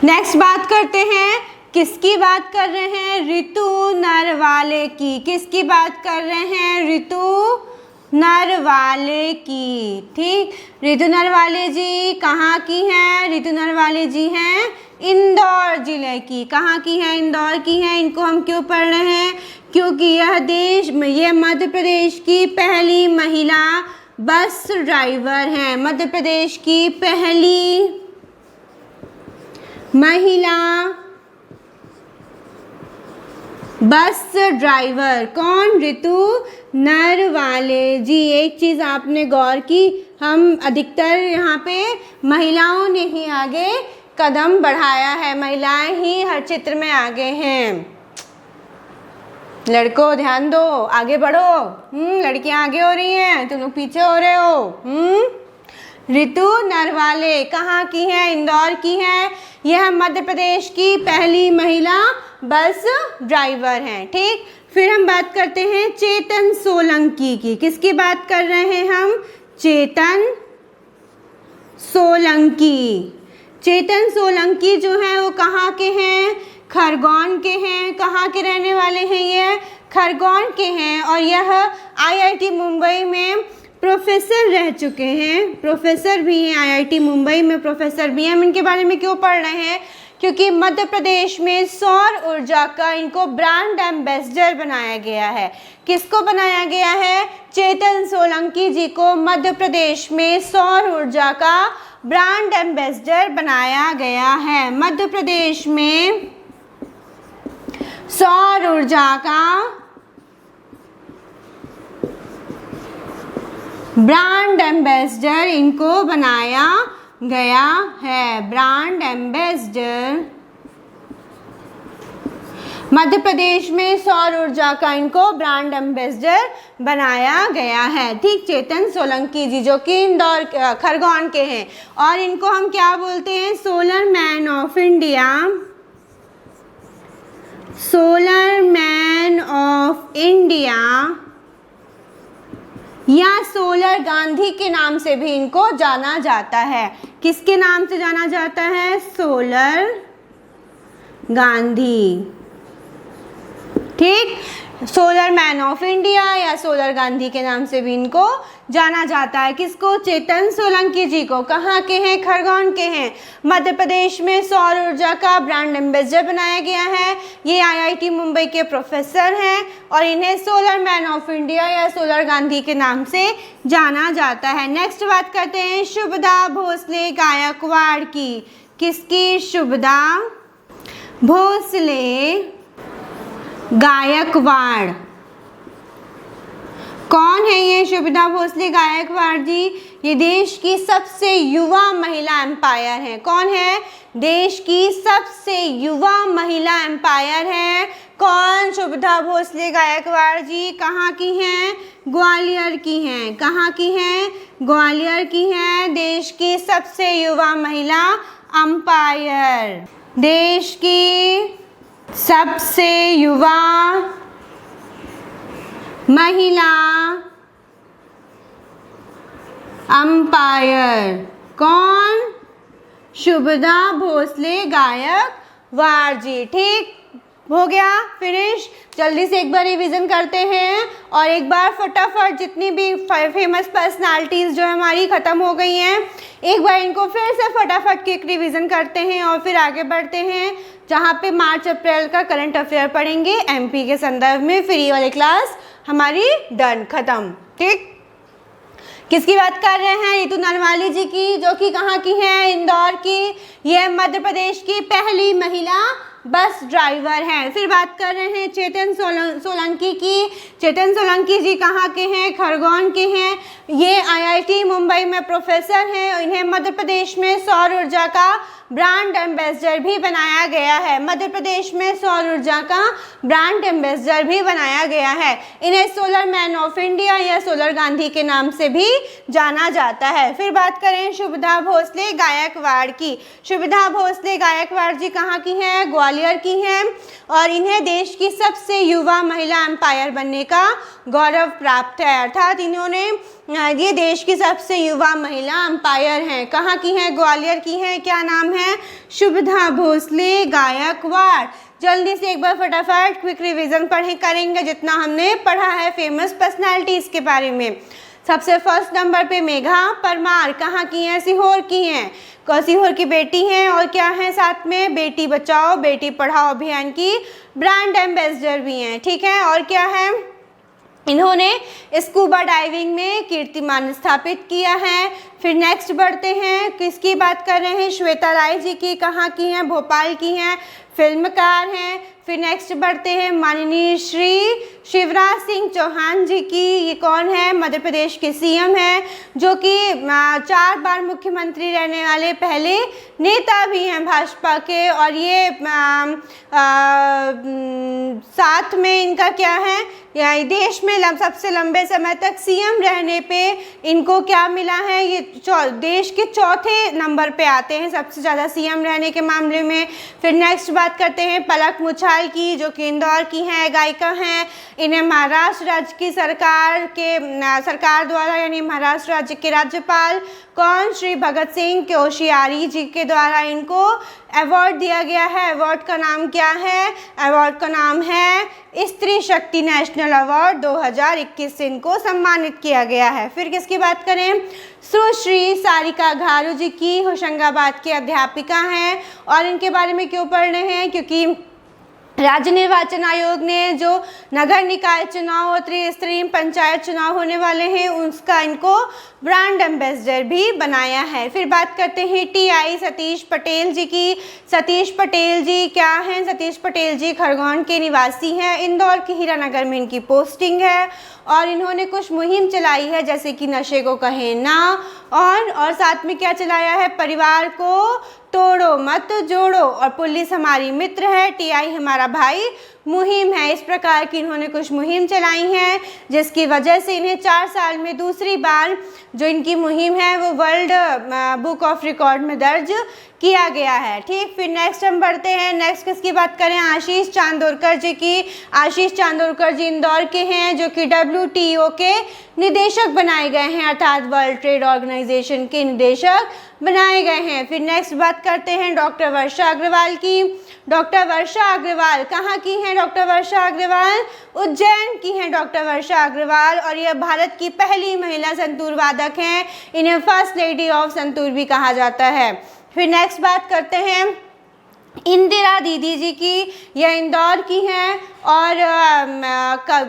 नेक्स्ट बात करते हैं, किसकी बात कर रहे हैं? ऋतु नरवाले की। किसकी बात कर रहे हैं? ऋतु नरवाले की। ठीक, ऋतु नरवाले जी कहाँ की हैं? ऋतु नरवाले जी हैं इंदौर जिले की। कहाँ की हैं? इंदौर की हैं। इनको हम क्यों पढ़ रहे हैं? क्योंकि यह मध्य प्रदेश की पहली महिला बस ड्राइवर हैं। मध्य प्रदेश की पहली महिला बस ड्राइवर कौन? ऋतु नरवाले जी। एक चीज़ आपने गौर की, हम अधिकतर यहाँ पे महिलाओं ने ही आगे कदम बढ़ाया है, महिलाएं ही हर चित्र में आगे हैं। लड़कों ध्यान दो, आगे बढ़ो। लड़कियां आगे हो रही हैं, तुम लोग पीछे हो रहे हो। ऋतु नरवाले कहाँ की है? इंदौर की है। यह मध्य प्रदेश की पहली महिला बस ड्राइवर हैं। ठीक, फिर हम बात करते हैं चेतन सोलंकी की। किसकी बात कर रहे हैं हम? चेतन सोलंकी। चेतन सोलंकी जो है वो कहाँ के हैं? खरगोन के हैं। कहाँ के रहने वाले हैं ये? खरगोन के हैं और यह आईआईटी मुंबई में प्रोफेसर रह चुके हैं, प्रोफेसर भी हैं, आईआईटी मुंबई में प्रोफेसर भी हैं। हम इनके बारे में क्यों पढ़ रहे हैं? क्योंकि मध्य प्रदेश में सौर ऊर्जा का इनको ब्रांड एम्बेसडर बनाया गया है। किसको बनाया गया है? चेतन सोलंकी जी को मध्य प्रदेश में सौर ऊर्जा का ब्रांड एम्बेसडर बनाया गया है। मध्य प्रदेश में सौर ऊर्जा का ब्रांड एम्बेसडर इनको बनाया गया है। ब्रांड एम्बेसडर मध्य प्रदेश में सौर ऊर्जा का इनको ब्रांड एम्बेसडर बनाया गया है। ठीक, चेतन सोलंकी जी जो कि इंदौर खरगोन के हैं और इनको हम क्या बोलते हैं? Solar man of India, solar man of India या सोलर गांधी के नाम से भी इनको जाना जाता है। किसके नाम से जाना जाता है? सोलर गांधी। ठीक, सोलर मैन ऑफ इंडिया या सोलर गांधी के नाम से भी इनको जाना जाता है। किसको? चेतन सोलंकी जी को। कहाँ के हैं? खरगोन के हैं। मध्य प्रदेश में सौर ऊर्जा का ब्रांड एम्बेसडर बनाया गया है। ये आईआईटी मुंबई के प्रोफेसर हैं और इन्हें सोलर मैन ऑफ इंडिया या सोलर गांधी के नाम से जाना जाता है। नेक्स्ट बात करते हैं शुभदा भोसले गायकवाड़ की। किसकी? शुभदा भोसले गायकवाड़। कौन है ये शुभदा भोसले गायकवाड़ जी? ये देश की सबसे युवा महिला एम्पायर हैं। कौन है? देश की सबसे युवा महिला एम्पायर है। कौन? शुभदा भोसले गायकवाड़ जी। कहाँ की हैं? ग्वालियर की हैं। कहाँ की हैं? ग्वालियर की हैं। देश की सबसे युवा महिला एम्पायर, देश की सबसे युवा महिला अंपायर। कौन? शुभदा भोसले गायकवाड़ जी। ठीक हो गया, फिनिश। जल्दी से एक बार रिवीजन करते हैं और एक बार फटाफट जितनी भी फेमस पर्सनालिटीज़ जो हमारी ख़त्म हो गई हैं, एक बार इनको फिर से फटाफट क्विक रिवीजन करते हैं और फिर आगे बढ़ते हैं जहाँ पे मार्च अप्रैल का करंट अफेयर पढ़ेंगे एमपी के संदर्भ में। फ्री वाली क्लास हमारी डन, ख़त्म। ठीक, किसकी बात कर रहे हैं? रितु नरवाली जी की, जो कि कहाँ की हैं? इंदौर की। यह मध्य प्रदेश की पहली महिला बस ड्राइवर हैं। फिर बात कर रहे हैं चेतन सोलंकी की। चेतन सोलंकी जी कहाँ के हैं? खरगोन के हैं। ये आईआईटी मुंबई में प्रोफेसर हैं और इन्हें मध्य प्रदेश में सौर ऊर्जा का ब्रांड एम्बेसडर भी बनाया गया है। मध्य प्रदेश में सौर ऊर्जा का ब्रांड एम्बेसडर भी बनाया गया है। इन्हें सोलर मैन ऑफ इंडिया या सोलर गांधी के नाम से भी जाना जाता है। फिर बात करें शुभदा भोसले गायकवाड़ की। शुभदा भोसले गायकवाड़ जी कहाँ की हैं? ग्वालियर की हैं और इन्हें देश की सबसे युवा महिला एम्पायर बनने का गौरव प्राप्त है। अर्थात इन्होंने ये देश की सबसे युवा महिला एम्पायर हैं। कहाँ की हैं? ग्वालियर की हैं। क्या नाम है? शुभदा भोसले गायकवाड़। जल्दी से एक बार फटाफट क्विक रिवीजन करेंगे जितना हमने पढ़ा है फेमस पर्सनालिटीज़ के बारे में। सबसे फर्स्ट नंबर पे मेघा परमार। कहाँ की हैं? सीहोर की हैं। सीहोर की बेटी हैं और क्या है साथ में? बेटी बचाओ बेटी पढ़ाओ अभियान की ब्रांड एम्बेसडर भी हैं। ठीक है, और क्या है? इन्होंने स्कूबा डाइविंग में कीर्तिमान स्थापित किया है। फिर नेक्स्ट बढ़ते हैं, किसकी बात कर रहे हैं? श्वेता राय जी की। कहाँ की हैं? भोपाल की हैं, फिल्मकार हैं। फिर नेक्स्ट बढ़ते हैं माननीय श्री शिवराज सिंह चौहान जी की। ये कौन है? मध्य प्रदेश के सीएम हैं, जो कि 4 बार मुख्यमंत्री रहने वाले पहले नेता भी हैं भाजपा के। और ये साथ में इनका क्या है? या देश में सबसे लंबे समय तक सीएम रहने पे इनको क्या मिला है? ये देश के चौथे नंबर पे आते हैं सबसे ज़्यादा सीएम रहने के मामले में। फिर नेक्स्ट बात करते हैं पलक मुछाल की, जो कि इंदौर की हैं, गायिका हैं। इन्हें महाराष्ट्र राज्य की सरकार द्वारा यानी महाराष्ट्र राज्य के राज्यपाल कौन? श्री भगत सिंह कोश्यारी जी के द्वारा इनको अवार्ड दिया गया है। अवार्ड का नाम क्या है? अवार्ड का नाम है स्त्री शक्ति नेशनल अवार्ड 2021 से इनको सम्मानित किया गया है। फिर किसकी बात करें? सुश्री सारिका घारू जी की, होशंगाबाद की अध्यापिका हैं। और इनके बारे में क्यों पढ़ रहे हैं? क्योंकि राज्य निर्वाचन आयोग ने जो नगर निकाय चुनाव और त्रिस्तरीय पंचायत चुनाव होने वाले हैं उसका इनको ब्रांड एम्बेसडर भी बनाया है। फिर बात करते हैं टीआई सतीश पटेल जी की। सतीश पटेल जी क्या हैं? सतीश पटेल जी खरगोन के निवासी हैं। इंदौर के हीरानगर में इनकी पोस्टिंग है और इन्होंने कुछ मुहिम चलाई है, जैसे कि नशे को कहें ना, और साथ में क्या चलाया है? परिवार को तोड़ो मत जोड़ो, और पुलिस हमारी मित्र है, टीआई हमारा भाई मुहिम है। इस प्रकार की इन्होंने कुछ मुहिम चलाई हैं, जिसकी वजह से इन्हें 4 साल में दूसरी बार जो इनकी मुहिम है वो वर्ल्ड बुक ऑफ रिकॉर्ड में दर्ज किया गया है। ठीक, फिर नेक्स्ट हम बढ़ते हैं। नेक्स्ट किसकी बात करें? आशीष चांदोरकर जी की। आशीष चांदोरकर जी इंदौर के हैं, जो कि WTO के निदेशक बनाए गए हैं, अर्थात वर्ल्ड ट्रेड ऑर्गेनाइजेशन के निदेशक बनाए गए हैं। फिर नेक्स्ट बात करते हैं डॉक्टर वर्षा अग्रवाल की। डॉक्टर वर्षा अग्रवाल कहाँ की हैं? डॉक्टर वर्षा अग्रवाल उज्जैन की हैं डॉक्टर वर्षा अग्रवाल, और यह भारत की पहली महिला संतूर वादक हैं। इन्हें फर्स्ट लेडी ऑफ संतूर भी कहा जाता है। फिर नेक्स्ट बात करते हैं इंदिरा दीदी जी की। यह इंदौर की हैं और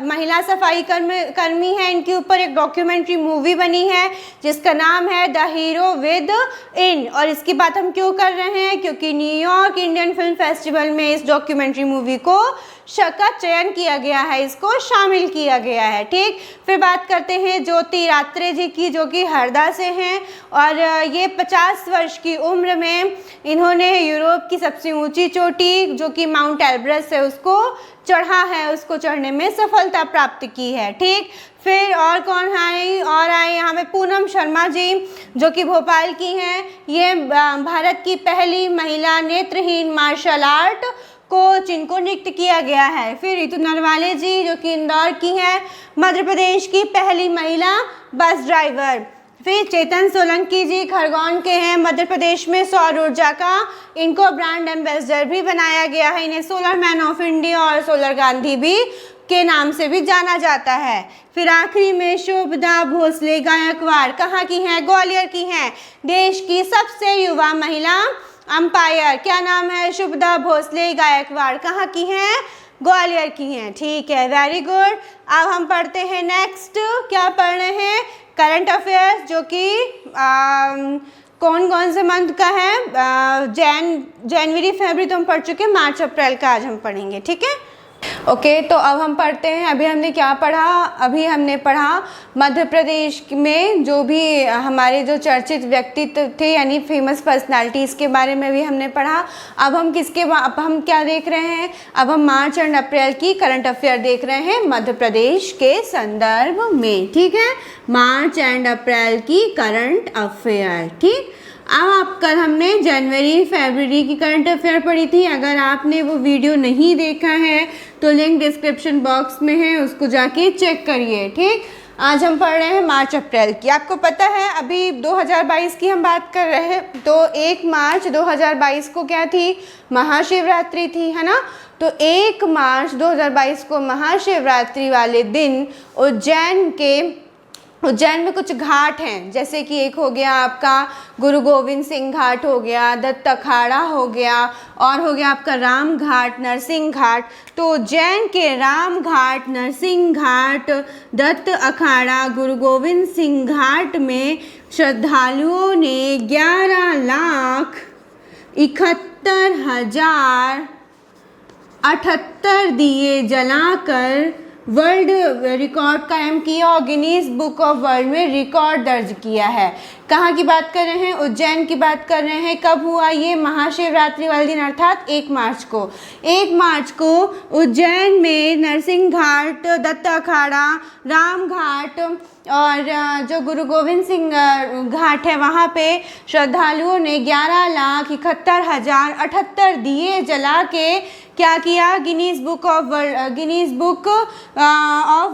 महिला सफाई कर्मी हैं। इनके ऊपर एक डॉक्यूमेंट्री मूवी बनी है जिसका नाम है द हीरो विद इन। और इसकी बात हम क्यों कर रहे हैं? क्योंकि न्यूयॉर्क इंडियन फिल्म फेस्टिवल में इस डॉक्यूमेंट्री मूवी को का चयन किया गया है, इसको शामिल किया गया है। ठीक, फिर बात करते हैं ज्योति रात्रे जी की, जो कि हरदा से हैं और ये 50 वर्ष की उम्र में इन्होंने यूरोप की सबसे ऊंची चोटी जो कि माउंट एल्ब्रस है उसको चढ़ा है, उसको चढ़ने में सफलता प्राप्त की है। ठीक, फिर और कौन आए? और आए यहाँ पे पूनम शर्मा जी, जो कि भोपाल की हैं। ये भारत की पहली महिला नेत्रहीन मार्शल आर्ट कोच, इनको नियुक्त किया गया है। फिर रितु नरवाले जी, जो कि इंदौर की हैं, मध्य प्रदेश की पहली महिला बस ड्राइवर। फिर चेतन सोलंकी जी खरगोन के हैं, मध्य प्रदेश में सौर ऊर्जा का इनको ब्रांड एम्बेसडर भी बनाया गया है। इन्हें सोलर मैन ऑफ इंडिया और सोलर गांधी भी के नाम से भी जाना जाता है। फिर आखिरी में शुभदा भोसले गायकवाड़ कहाँ की हैं? ग्वालियर की हैं। देश की सबसे युवा महिला अंपायर, क्या नाम है? शुभदा भोसले गायकवाड़ कहाँ की हैं? ग्वालियर की हैं। ठीक है, वेरी गुड। अब हम पढ़ते हैं नेक्स्ट, क्या पढ़ रहे हैं? करंट अफेयर्स, जो कि कौन कौन से मंथ का है? जनवरी फरवरी तो हम पढ़ चुके हैं, मार्च अप्रैल का आज हम पढ़ेंगे। ठीक है, ओके। तो अब हम पढ़ते हैं, अभी हमने क्या पढ़ा? अभी हमने पढ़ा मध्य प्रदेश में जो भी हमारे जो चर्चित व्यक्तित्व थे, यानी फेमस पर्सनालिटीज़ के बारे में भी हमने पढ़ा। अब हम अब हम क्या देख रहे हैं? अब हम मार्च एंड अप्रैल की करंट अफेयर देख रहे हैं मध्य प्रदेश के संदर्भ में। ठीक है, मार्च एंड अप्रैल की करंट अफेयर। ठीक, अब कल हमने जनवरी फरवरी की करंट अफेयर पढ़ी थी। अगर आपने वो वीडियो नहीं देखा है तो लिंक डिस्क्रिप्शन बॉक्स में है, उसको जाके चेक करिए। ठीक, आज हम पढ़ रहे हैं मार्च अप्रैल की। आपको पता है अभी 2022 की हम बात कर रहे हैं, तो 1 मार्च 2022 को क्या थी? महाशिवरात्रि थी, है ना। तो 1 मार्च 2022 को महाशिवरात्रि वाले दिन उज्जैन में कुछ घाट हैं, जैसे कि एक हो गया आपका गुरु गोविंद सिंह घाट हो गया, दत्त अखाड़ा हो गया, और हो गया आपका राम घाट, नरसिंह घाट। तो उज्जैन के राम घाट, नरसिंह घाट, दत्त अखाड़ा, गुरु गोविंद सिंह घाट में श्रद्धालुओं ने 11,71,078 दिए जलाकर वर्ल्ड रिकॉर्ड कायम किया और गिनीज बुक ऑफ वर्ल्ड में रिकॉर्ड दर्ज किया है। कहाँ की बात कर रहे हैं? उज्जैन की बात कर रहे हैं। कब हुआ ये? महाशिवरात्रि वाले दिन, अर्थात 1 मार्च को। 1 मार्च को उज्जैन में नरसिंह घाट, दत्त अखाड़ा, राम घाट और जो गुरु गोविंद सिंह घाट है वहाँ पे श्रद्धालुओं ने 11,71,078 दिए जला के क्या किया? Guinness book of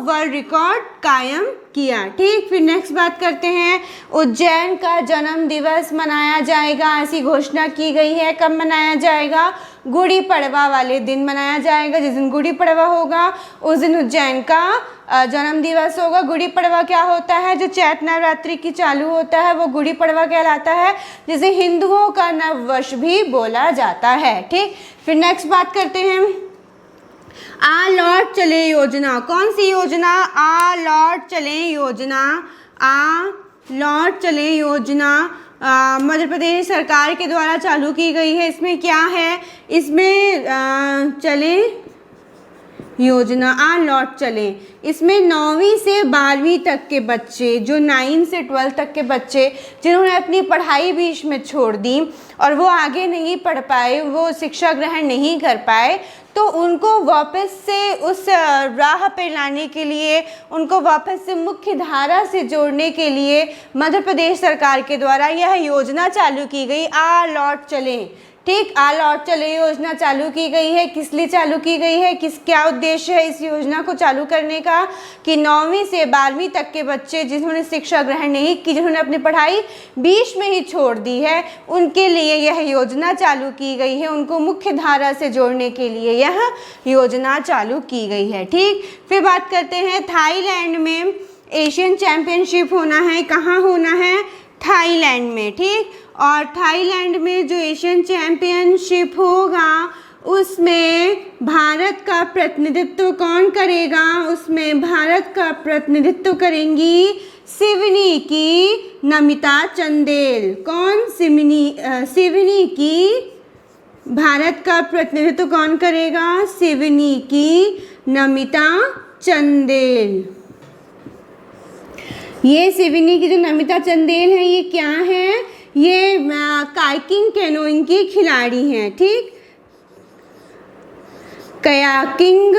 world record कायम किया। ठीक, फिर नेक्स्ट बात करते हैं उज्जैन उज्जैन का जन्म दिवस मनाया जाएगा, ऐसी घोषणा की गई है। कब मनाया जाएगा? गुड़ी पड़वा वाले दिन मनाया जाएगा। जिस दिन गुड़ी पड़वा होगा उस दिन उज्जैन का जन्म दिवस होगा। गुड़ी पड़वा क्या होता है? जो चैत्र नवरात्रि की चालू होता है वो गुड़ी पड़वा कहलाता है, जिसे हिंदुओं का नव वर्ष भी बोला जाता है। ठीक, फिर नेक्स्ट बात करते हैं, आ लौट चले योजना। कौन सी योजना? आ लौट चले योजना। आ लौट चले योजना मध्य प्रदेश सरकार के द्वारा चालू की गई है। इसमें क्या है? इसमें चले योजना, आ लौट चले, इसमें 9वीं से 12वीं तक के बच्चे, जो 9 से 12 तक के बच्चे जिन्होंने अपनी पढ़ाई बीच में छोड़ दी और वो आगे नहीं पढ़ पाए, वो शिक्षा ग्रहण नहीं कर पाए, तो उनको वापस से उस राह पे लाने के लिए, उनको वापस से मुख्य धारा से जोड़ने के लिए मध्य प्रदेश सरकार के द्वारा यह योजना चालू की गई, आ लौट चलें। ठीक, आ लौट चले योजना चालू की गई है। किस लिए चालू की गई है? क्या उद्देश्य है इस योजना को चालू करने का? कि 9वीं से 12वीं तक के बच्चे जिन्होंने शिक्षा ग्रहण नहीं की, जिन्होंने अपनी पढ़ाई बीच में ही छोड़ दी है, उनके लिए यह योजना चालू की गई है। उनको मुख्य धारा से जोड़ने के लिए यह योजना चालू की गई है। ठीक, फिर बात करते हैं, थाईलैंड में एशियन चैम्पियनशिप होना है। कहाँ होना है? थाईलैंड में। ठीक, और थाईलैंड में जो एशियन चैम्पियनशिप होगा उसमें भारत का प्रतिनिधित्व कौन करेगा? उसमें भारत का प्रतिनिधित्व करेंगी सिवनी की नमिता चंदेल। कौन? सिवनी की भारत का प्रतिनिधित्व कौन करेगा? सिवनी की नमिता चंदेल। ये सिवनी की जो नमिता चंदेल है ये क्या है? ये काइकिंग कैनोइंग की खिलाड़ी हैं। ठीक, कयाकिंग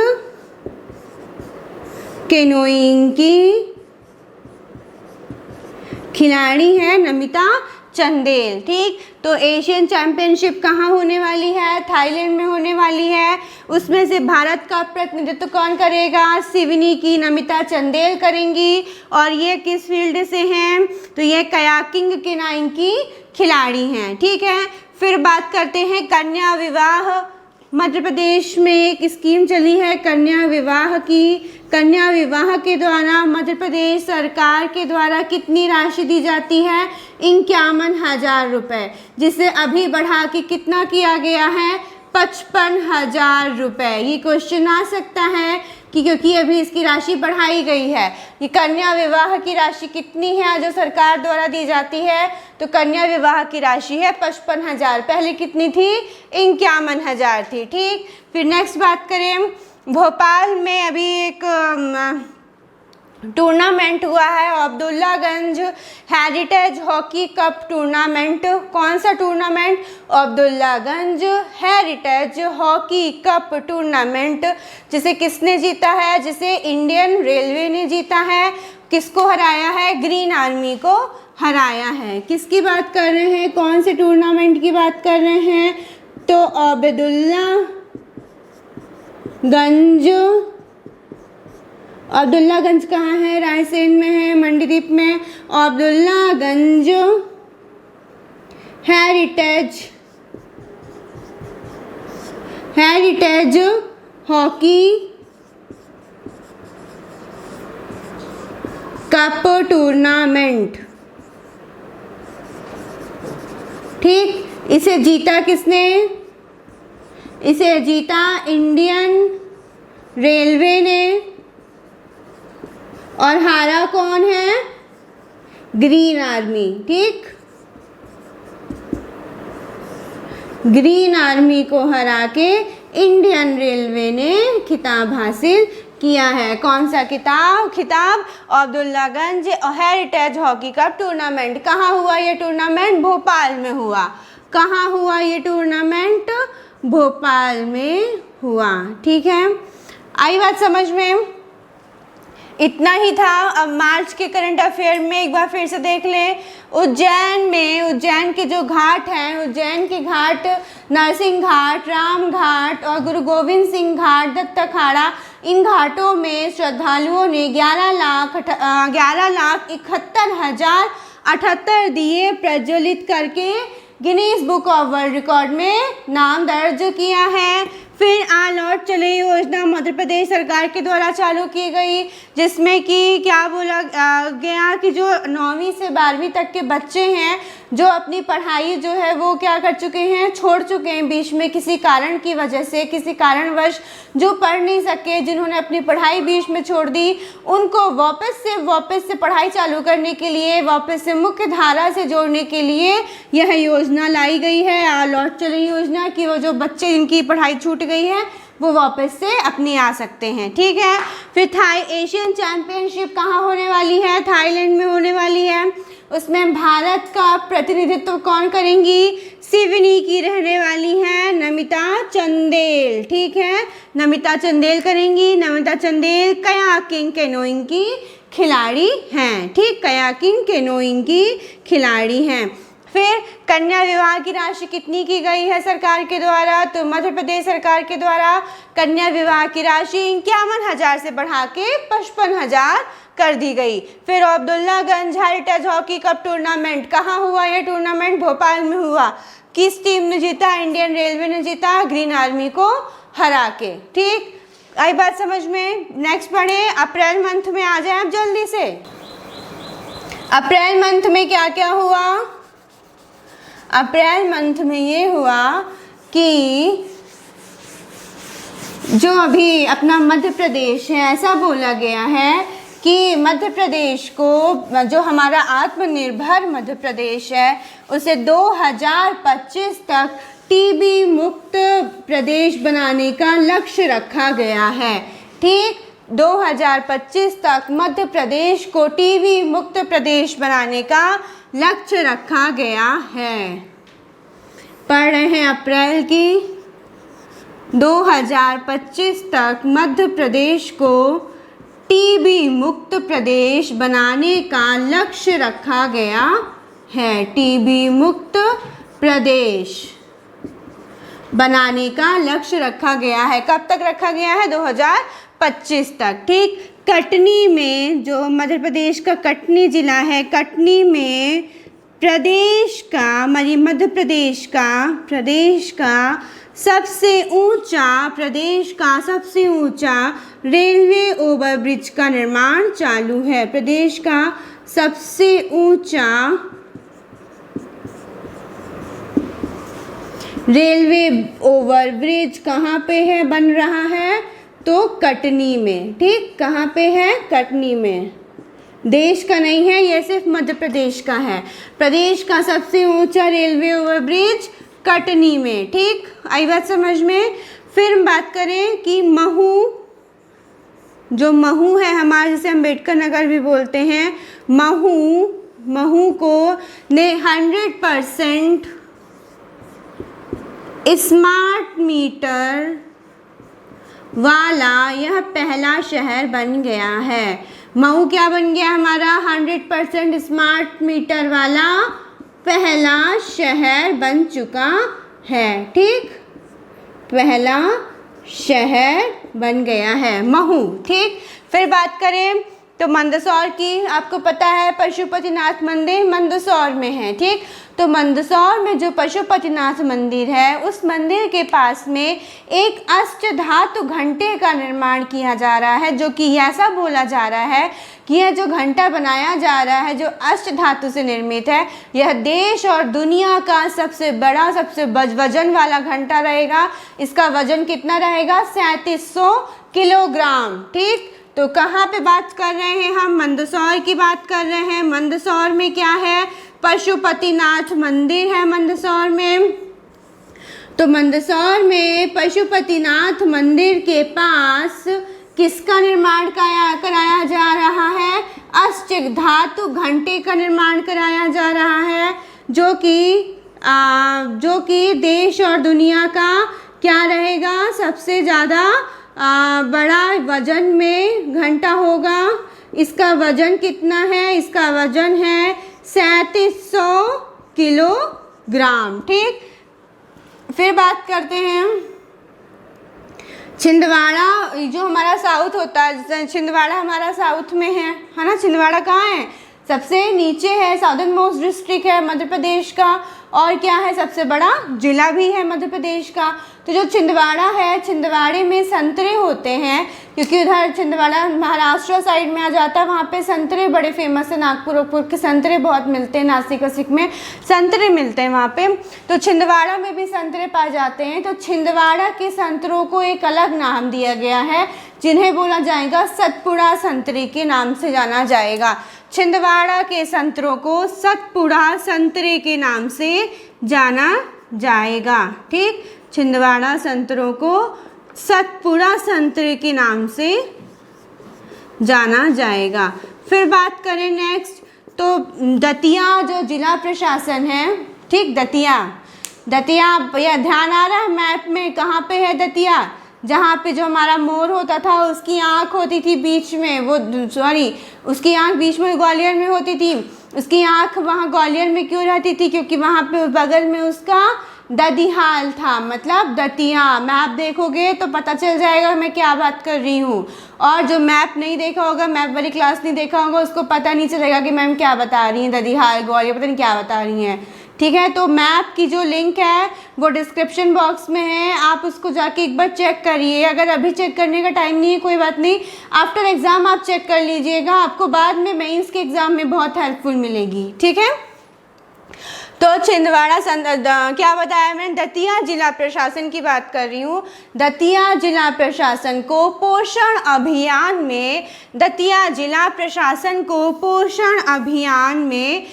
कैनोइंग की खिलाड़ी है नमिता चंदेल। ठीक, तो एशियन चैम्पियनशिप कहाँ होने वाली है? थाईलैंड में होने वाली है। उसमें से भारत का प्रतिनिधित्व कौन करेगा? सिवनी की नमिता चंदेल करेंगी। और ये किस फील्ड से हैं? तो ये कयाकिंग कैनोइंग की खिलाड़ी हैं। ठीक है, फिर बात करते हैं कन्या विवाह। मध्य प्रदेश में एक स्कीम चली है कन्या विवाह की। कन्या विवाह के द्वारा मध्य प्रदेश सरकार के द्वारा कितनी राशि दी जाती है? 51,000 रुपये, जिसे अभी बढ़ा के कितना किया गया है? 55,000 रुपये। ये क्वेश्चन आ सकता है कि क्योंकि अभी इसकी राशि बढ़ाई गई है। ये कन्या विवाह की राशि कितनी है जो सरकार द्वारा दी जाती है? तो कन्या विवाह की राशि है 55,000। पहले कितनी थी? 51,000 थी। ठीक, फिर नेक्स्ट बात करें, भोपाल में अभी एक टूर्नामेंट हुआ है, Abdullaganj heritage hockey cup tournament. कौन सा tournament? Abdullaganj heritage hockey cup tournament. जिसे किसने जीता है? जिसे इंडियन रेलवे ने जीता है। किसको हराया है? ग्रीन आर्मी को हराया है। किसकी बात कर रहे हैं? कौन से टूर्नामेंट की बात कर रहे हैं? तो अब्दुल्लागंज कहाँ है? रायसेन में है, मंडीदीप में। Abdullaganj heritage hockey cup tournament. ठीक, इसे जीता किसने? इसे जीता इंडियन रेलवे ने। और हारा कौन है? Green army. ठीक, ग्रीन आर्मी को हरा के इंडियन रेलवे ने खिताब हासिल किया है। कौन सा खिताब? Abdullaganj heritage hockey cup tournament. कहाँ हुआ ये टूर्नामेंट? भोपाल में हुआ। कहाँ हुआ ये टूर्नामेंट? भोपाल में हुआ। ठीक है, आई बात समझ में? इतना ही था। अब मार्च के करंट अफेयर में एक बार फिर से देख लें। उज्जैन के जो घाट हैं, उज्जैन के घाट नरसिंह घाट, राम घाट और गुरु गोविंद सिंह घाट, दत्त अखाड़ा, इन घाटों में श्रद्धालुओं ने 11,71,000 78 दिए प्रज्वलित करके Guinness book of world record में नाम दर्ज किया है। फिर लौट चले योजना मध्य प्रदेश सरकार के द्वारा चालू की गई, जिसमें कि क्या बोला गया कि जो 9वीं से 12वीं तक के बच्चे हैं जो अपनी पढ़ाई जो है वो क्या कर चुके हैं, छोड़ चुके हैं बीच में किसी कारण की वजह से, किसी कारणवश जो पढ़ नहीं सके, जिन्होंने अपनी पढ़ाई बीच में छोड़ दी, उनको वापस से पढ़ाई चालू करने के लिए, वापस से मुख्य धारा से जोड़ने के लिए यह योजना लाई गई है लौट चले योजना की। वो जो बच्चे जिनकी पढ़ाई छूट गई है वो वापस से अपनी आ सकते हैं। ठीक है। फिर थाई एशियन चैंपियनशिप कहाँ होने वाली है, थाईलैंड में होने वाली है। उसमें भारत का प्रतिनिधित्व कौन करेंगी, सिवनी की रहने वाली हैं नमिता चंदेल। ठीक है, नमिता चंदेल करेंगी। नमिता चंदेल कयाकिंग कैनोइंग की खिलाड़ी हैं। ठीक, कयाकिंग कैनोइंग की खिलाड़ी हैं। फिर कन्या विवाह की राशि कितनी की गई है सरकार के द्वारा, तो मध्य प्रदेश सरकार के द्वारा कन्या विवाह की राशि 51,000 से बढ़ा के 55,000 कर दी गई। फिर Abdullaganj heritage hockey cup tournament कहाँ हुआ, यह टूर्नामेंट भोपाल में हुआ। किस टीम ने जीता, इंडियन रेलवे ने जीता ग्रीन आर्मी को हरा के। ठीक, आई बात समझ में। नेक्स्ट पढ़े, अप्रैल मंथ में आ जाए आप जल्दी से। अप्रैल मंथ में क्या क्या हुआ, अप्रैल मंथ में ये हुआ कि जो अभी अपना मध्य प्रदेश है, ऐसा बोला गया है कि मध्य प्रदेश को, जो हमारा आत्मनिर्भर मध्य प्रदेश है, उसे 2025 तक टीबी मुक्त प्रदेश बनाने का लक्ष्य रखा गया है। ठीक, 2025 तक मध्य प्रदेश को टीबी मुक्त प्रदेश बनाने का लक्ष्य रखा गया है। पढ़ रहे हैं अप्रैल की। 2025 तक मध्य प्रदेश को टीबी मुक्त प्रदेश बनाने का लक्ष्य रखा गया है। टीबी मुक्त प्रदेश बनाने का लक्ष्य रखा गया है। कब तक रखा गया है, 2025 तक। ठीक, कटनी में, जो मध्य प्रदेश का कटनी जिला है, कटनी में प्रदेश का सबसे ऊंचा रेलवे ओवरब्रिज का निर्माण चालू है। प्रदेश का सबसे ऊंचा रेलवे ओवरब्रिज कहाँ पे है, बन रहा है, तो कटनी में। ठीक, कहाँ पे है, कटनी में। देश का नहीं है, ये सिर्फ मध्य प्रदेश का है। प्रदेश का सबसे ऊंचा रेलवे ओवरब्रिज कटनी में। ठीक, आई बात समझ में। फिर हम बात करें कि महू, जो महू है हमारे, जिसे अम्बेडकर नगर भी बोलते हैं, महू को ने 100% स्मार्ट मीटर वाला यह पहला शहर बन गया है। महू क्या बन गया हमारा, 100% स्मार्ट मीटर वाला पहला शहर बन चुका है। ठीक, पहला शहर बन गया है महू। ठीक, फिर बात करें तो मंदसौर की, आपको पता है पशुपतिनाथ मंदिर मंदसौर में है। ठीक, तो मंदसौर में जो पशुपतिनाथ मंदिर है, उस मंदिर के पास में एक अष्टधातु घंटे का निर्माण किया जा रहा है, जो कि ऐसा बोला जा रहा है कि यह जो घंटा बनाया जा रहा है, जो अष्टधातु से निर्मित है, यह देश और दुनिया का सबसे बड़ा, सबसे वजन वाला घंटा रहेगा। इसका वजन कितना रहेगा, 3700 किलोग्राम। ठीक, तो कहाँ पे बात कर रहे हैं हम, मंदसौर की बात कर रहे हैं। मंदसौर में क्या है, पशुपतिनाथ मंदिर है मंदसौर में। तो मंदसौर में पशुपतिनाथ मंदिर के पास किसका निर्माण कराया जा रहा है, अष्टधातु घंटे का निर्माण कराया जा रहा है, जो कि देश और दुनिया का क्या रहेगा, सबसे ज़्यादा बड़ा वजन में घंटा होगा। इसका वजन कितना है, इसका वजन है 3700 किलोग्राम। ठीक, फिर बात करते हैं छिंदवाड़ा, जो हमारा साउथ होता है, छिंदवाड़ा हमारा साउथ में है ना। छिंदवाड़ा कहाँ है, सबसे नीचे है, साउदर्न मोस्ट डिस्ट्रिक्ट है मध्य प्रदेश का, और क्या है, सबसे बड़ा जिला भी है मध्य प्रदेश का। तो जो छिंदवाड़ा है, छिंदवाड़े में संतरे होते हैं, क्योंकि उधर छिंदवाड़ा महाराष्ट्र साइड में आ जाता है, वहाँ पे संतरे बड़े फेमस है, नागपुर वागपुर के संतरे बहुत मिलते हैं, नासिक वासिक में संतरे मिलते हैं वहाँ पे, तो छिंदवाड़ा में भी संतरे पाए जाते हैं। तो छिंदवाड़ा के संतरों को एक अलग नाम दिया गया है, जिन्हें बोला जाएगा सतपुड़ा संतरे के नाम से जाना जाएगा। छिंदवाड़ा के संतरों को सतपुड़ा संतरे के नाम से जाना जाएगा। ठीक, छिंदवाड़ा संतरों को सतपुड़ा संतरे के नाम से जाना जाएगा। फिर बात करें नेक्स्ट, तो दतिया जो जिला प्रशासन है, ठीक, दतिया भैया ध्यान आ रहा है मैप में, कहाँ पे है दतिया, जहाँ पे जो हमारा मोर होता था उसकी आँख होती थी बीच में, वो सॉरी उसकी आँख बीच में ग्वालियर में होती थी, उसकी आँख वहाँ ग्वालियर में क्यों रहती थी, क्योंकि वहाँ पे बगल में उसका ददिहाल था, मतलब दतिया। मैप देखोगे तो पता चल जाएगा मैं क्या बात कर रही हूँ, और जो मैप नहीं देखा होगा, मैप वाली क्लास नहीं देखा होगा, उसको पता नहीं चलेगा कि मैम क्या बता रही हैं, ददिहाल ग्वालियर पता नहीं क्या बता रही हैं। ठीक है, तो मैप की जो लिंक है वो डिस्क्रिप्शन बॉक्स में है, आप उसको जाके एक बार चेक करिए। अगर अभी चेक करने का टाइम नहीं है कोई बात नहीं, आफ्टर एग्ज़ाम आप चेक कर लीजिएगा, आपको बाद में मेंस के एग्ज़ाम में बहुत हेल्पफुल मिलेगी। ठीक है, तो छिंदवाड़ा क्या बताया मैंने, दतिया जिला प्रशासन की बात कर रही हूँ। दतिया जिला प्रशासन को पोषण अभियान में, दतिया जिला प्रशासन को पोषण अभियान में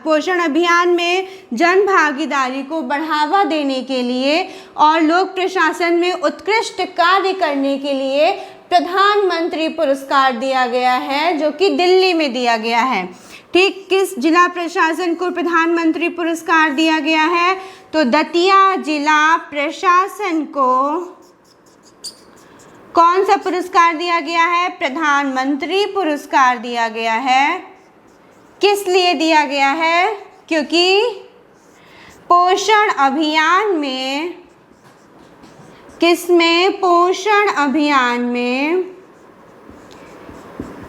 पोषण अभियान में जन भागीदारी को बढ़ावा देने के लिए और लोक प्रशासन में उत्कृष्ट कार्य करने के लिए प्रधानमंत्री पुरस्कार दिया गया है, जो कि दिल्ली में दिया गया है। ठीक, किस जिला प्रशासन को प्रधानमंत्री पुरस्कार दिया गया है, तो दतिया जिला प्रशासन को कौन सा पुरस्कार दिया गया है, प्रधानमंत्री पुरस्कार दिया गया है। किस लिए दिया गया है, क्योंकि पोषण अभियान में, किसमें, पोषण अभियान में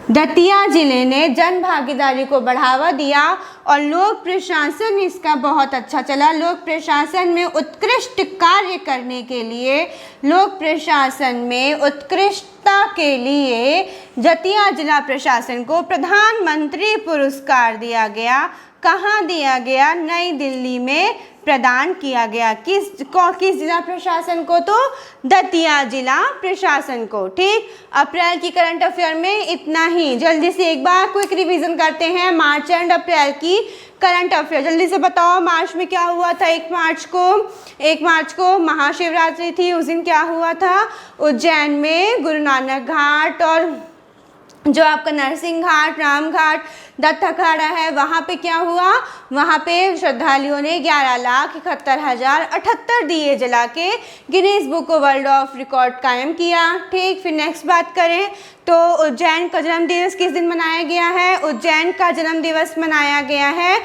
दतिया जिले ने जन भागीदारी को बढ़ावा दिया और लोक प्रशासन इसका बहुत अच्छा चला। लोक प्रशासन में उत्कृष्ट कार्य करने के लिए, लोक प्रशासन में उत्कृष्टता के लिए दतिया जिला प्रशासन को प्रधानमंत्री पुरस्कार दिया गया। कहाँ दिया गया, नई दिल्ली में प्रदान किया गया। किस जिला प्रशासन को, तो दतिया जिला प्रशासन को। ठीक, अप्रैल की करंट अफेयर में इतना ही। जल्दी से एक बार क्विक रिवीजन करते हैं मार्च एंड अप्रैल की करंट अफेयर। जल्दी से बताओ, मार्च में क्या हुआ था। 1 मार्च को महाशिवरात्रि थी। उस दिन क्या हुआ था, उज्जैन में गुरु नानक घाट और जो आपका नरसिंह घाट, राम घाट, दत्त अखाड़ा है, वहाँ पे क्या हुआ, वहाँ पे श्रद्धालुओं ने 11,71,078 दिए जला के Guinness book world of record कायम किया। ठीक, फिर नेक्स्ट बात करें तो उज्जैन का जन्म दिवस किस दिन मनाया गया है, उज्जैन का जन्म दिवस मनाया गया है,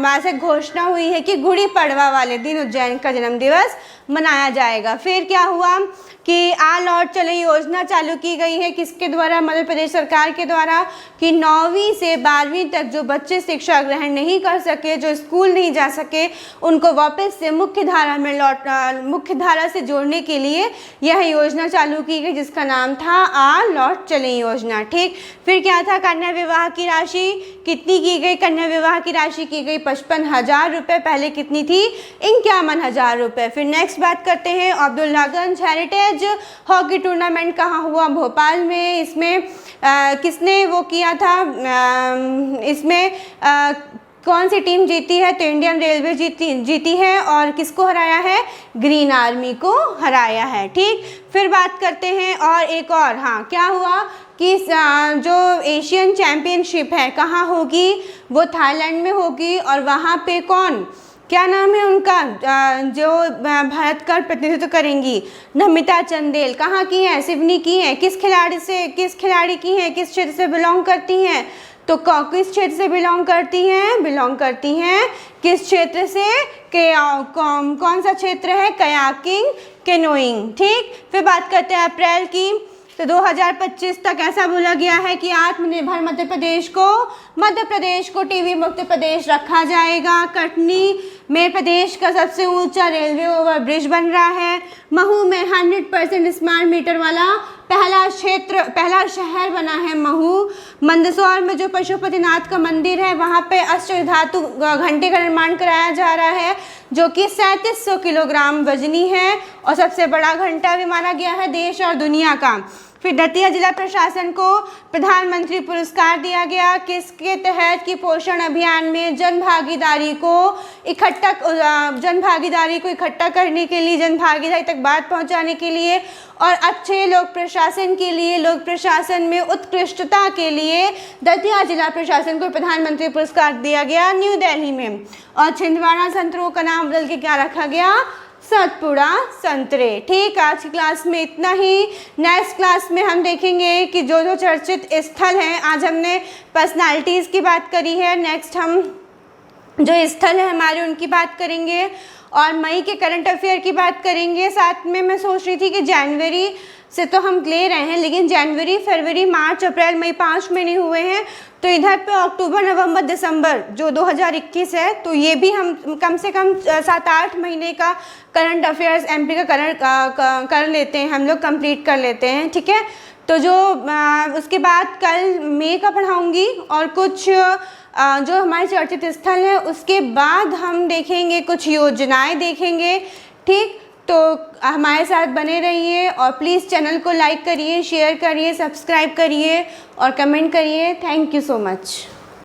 ऐसे घोषणा हुई है कि गुड़ी पड़वा वाले दिन उज्जैन का जन्म दिवस मनाया जाएगा। फिर क्या हुआ कि आ लौट चले योजना चालू की गई है, किसके द्वारा, मध्य प्रदेश सरकार के द्वारा, कि 9वीं से 12वीं तक जो बच्चे शिक्षा ग्रहण नहीं कर सके, जो स्कूल नहीं जा सके, उनको वापस से मुख्य धारा से जोड़ने के लिए यह योजना चालू की गई, जिसका नाम था आ लौट चले योजना। ठीक, फिर क्या था, कन्या विवाह की राशि कितनी की गई, कन्या विवाह की राशि की गई 55,000 रुपये, पहले कितनी थी, 51,000 रुपये। फिर नेक्स्ट बात करते हैं अब्दुल्लागंज हेरिटेज हॉकी टूर्नामेंट कहाँ हुआ, भोपाल में। इसमें किसने वो किया था, इसमें कौन सी टीम जीती है, तो इंडियन रेलवे जीती है, और किसको हराया है, ग्रीन आर्मी को हराया है। ठीक, फिर बात करते हैं और एक और, हाँ क्या हुआ कि जो एशियन चैम्पियनशिप है कहाँ होगी, वो थाईलैंड में होगी, और वहाँ पे कौन, क्या नाम है उनका, जो भारत का प्रतिनिधित्व करेंगी, नमिता चंदेल। कहाँ की हैं, सिवनी की हैं। किस खिलाड़ी की हैं, किस क्षेत्र से बिलोंग करती हैं, तो किस क्षेत्र से बिलोंग करती हैं किस क्षेत्र से, कौन सा क्षेत्र है, कयाकिंग, कैनोइंग। ठीक, फिर बात करते हैं अप्रैल की, तो 2025 तक ऐसा बोला गया है कि आत्मनिर्भर मध्य प्रदेश को टीबी मुक्त प्रदेश रखा जाएगा। कटनी में प्रदेश का सबसे ऊंचा रेलवे ओवरब्रिज बन रहा है। महू में 100% स्मार्ट मीटर वाला पहला शहर बना है महू। मंदसौर में जो पशुपतिनाथ का मंदिर है वहाँ पे अष्टधातु घंटे का निर्माण कराया जा रहा है, जो कि 3700 किलोग्राम वजनी है और सबसे बड़ा घंटा भी माना गया है देश और दुनिया का। फिर दतिया जिला प्रशासन को प्रधानमंत्री पुरस्कार दिया गया, किसके तहत कि पोषण अभियान में जन भागीदारी को इकट्ठा करने के लिए, जन भागीदारी तक बात पहुंचाने के लिए और अच्छे लोक प्रशासन के लिए, लोक प्रशासन में उत्कृष्टता के लिए दतिया जिला प्रशासन को प्रधानमंत्री पुरस्कार दिया गया न्यू दिल्ली में। और छिंदवाड़ा संतरों का नाम बदल के क्या रखा गया? सतपुड़ा संतरे। ठीक, आज की क्लास में इतना ही। नेक्स्ट क्लास में हम देखेंगे कि जो जो चर्चित स्थल हैं, आज हमने पर्सनालिटीज़ की बात करी है, नेक्स्ट हम जो स्थल है हमारे उनकी बात करेंगे और मई के करंट अफेयर की बात करेंगे। साथ में मैं सोच रही थी कि जनवरी से तो हम ले रहे हैं, लेकिन जनवरी, फरवरी, मार्च, अप्रैल, मई 5 महीने हुए हैं, तो इधर पे अक्टूबर, नवंबर, दिसंबर जो 2021 है, तो ये भी हम कम से कम 7-8 महीने का करंट अफेयर्स एमपी का कर लेते हैं, हम लोग कंप्लीट कर लेते हैं। ठीक है, तो जो उसके बाद कल मई का पढ़ाऊँगी और कुछ जो हमारे चर्चित स्थल है उसके बाद हम देखेंगे कुछ योजनाएं देखेंगे। ठीक, तो हमारे साथ बने रहिए और प्लीज़ चैनल को लाइक करिए, शेयर करिए, सब्सक्राइब करिए और कमेंट करिए। Thank you so much.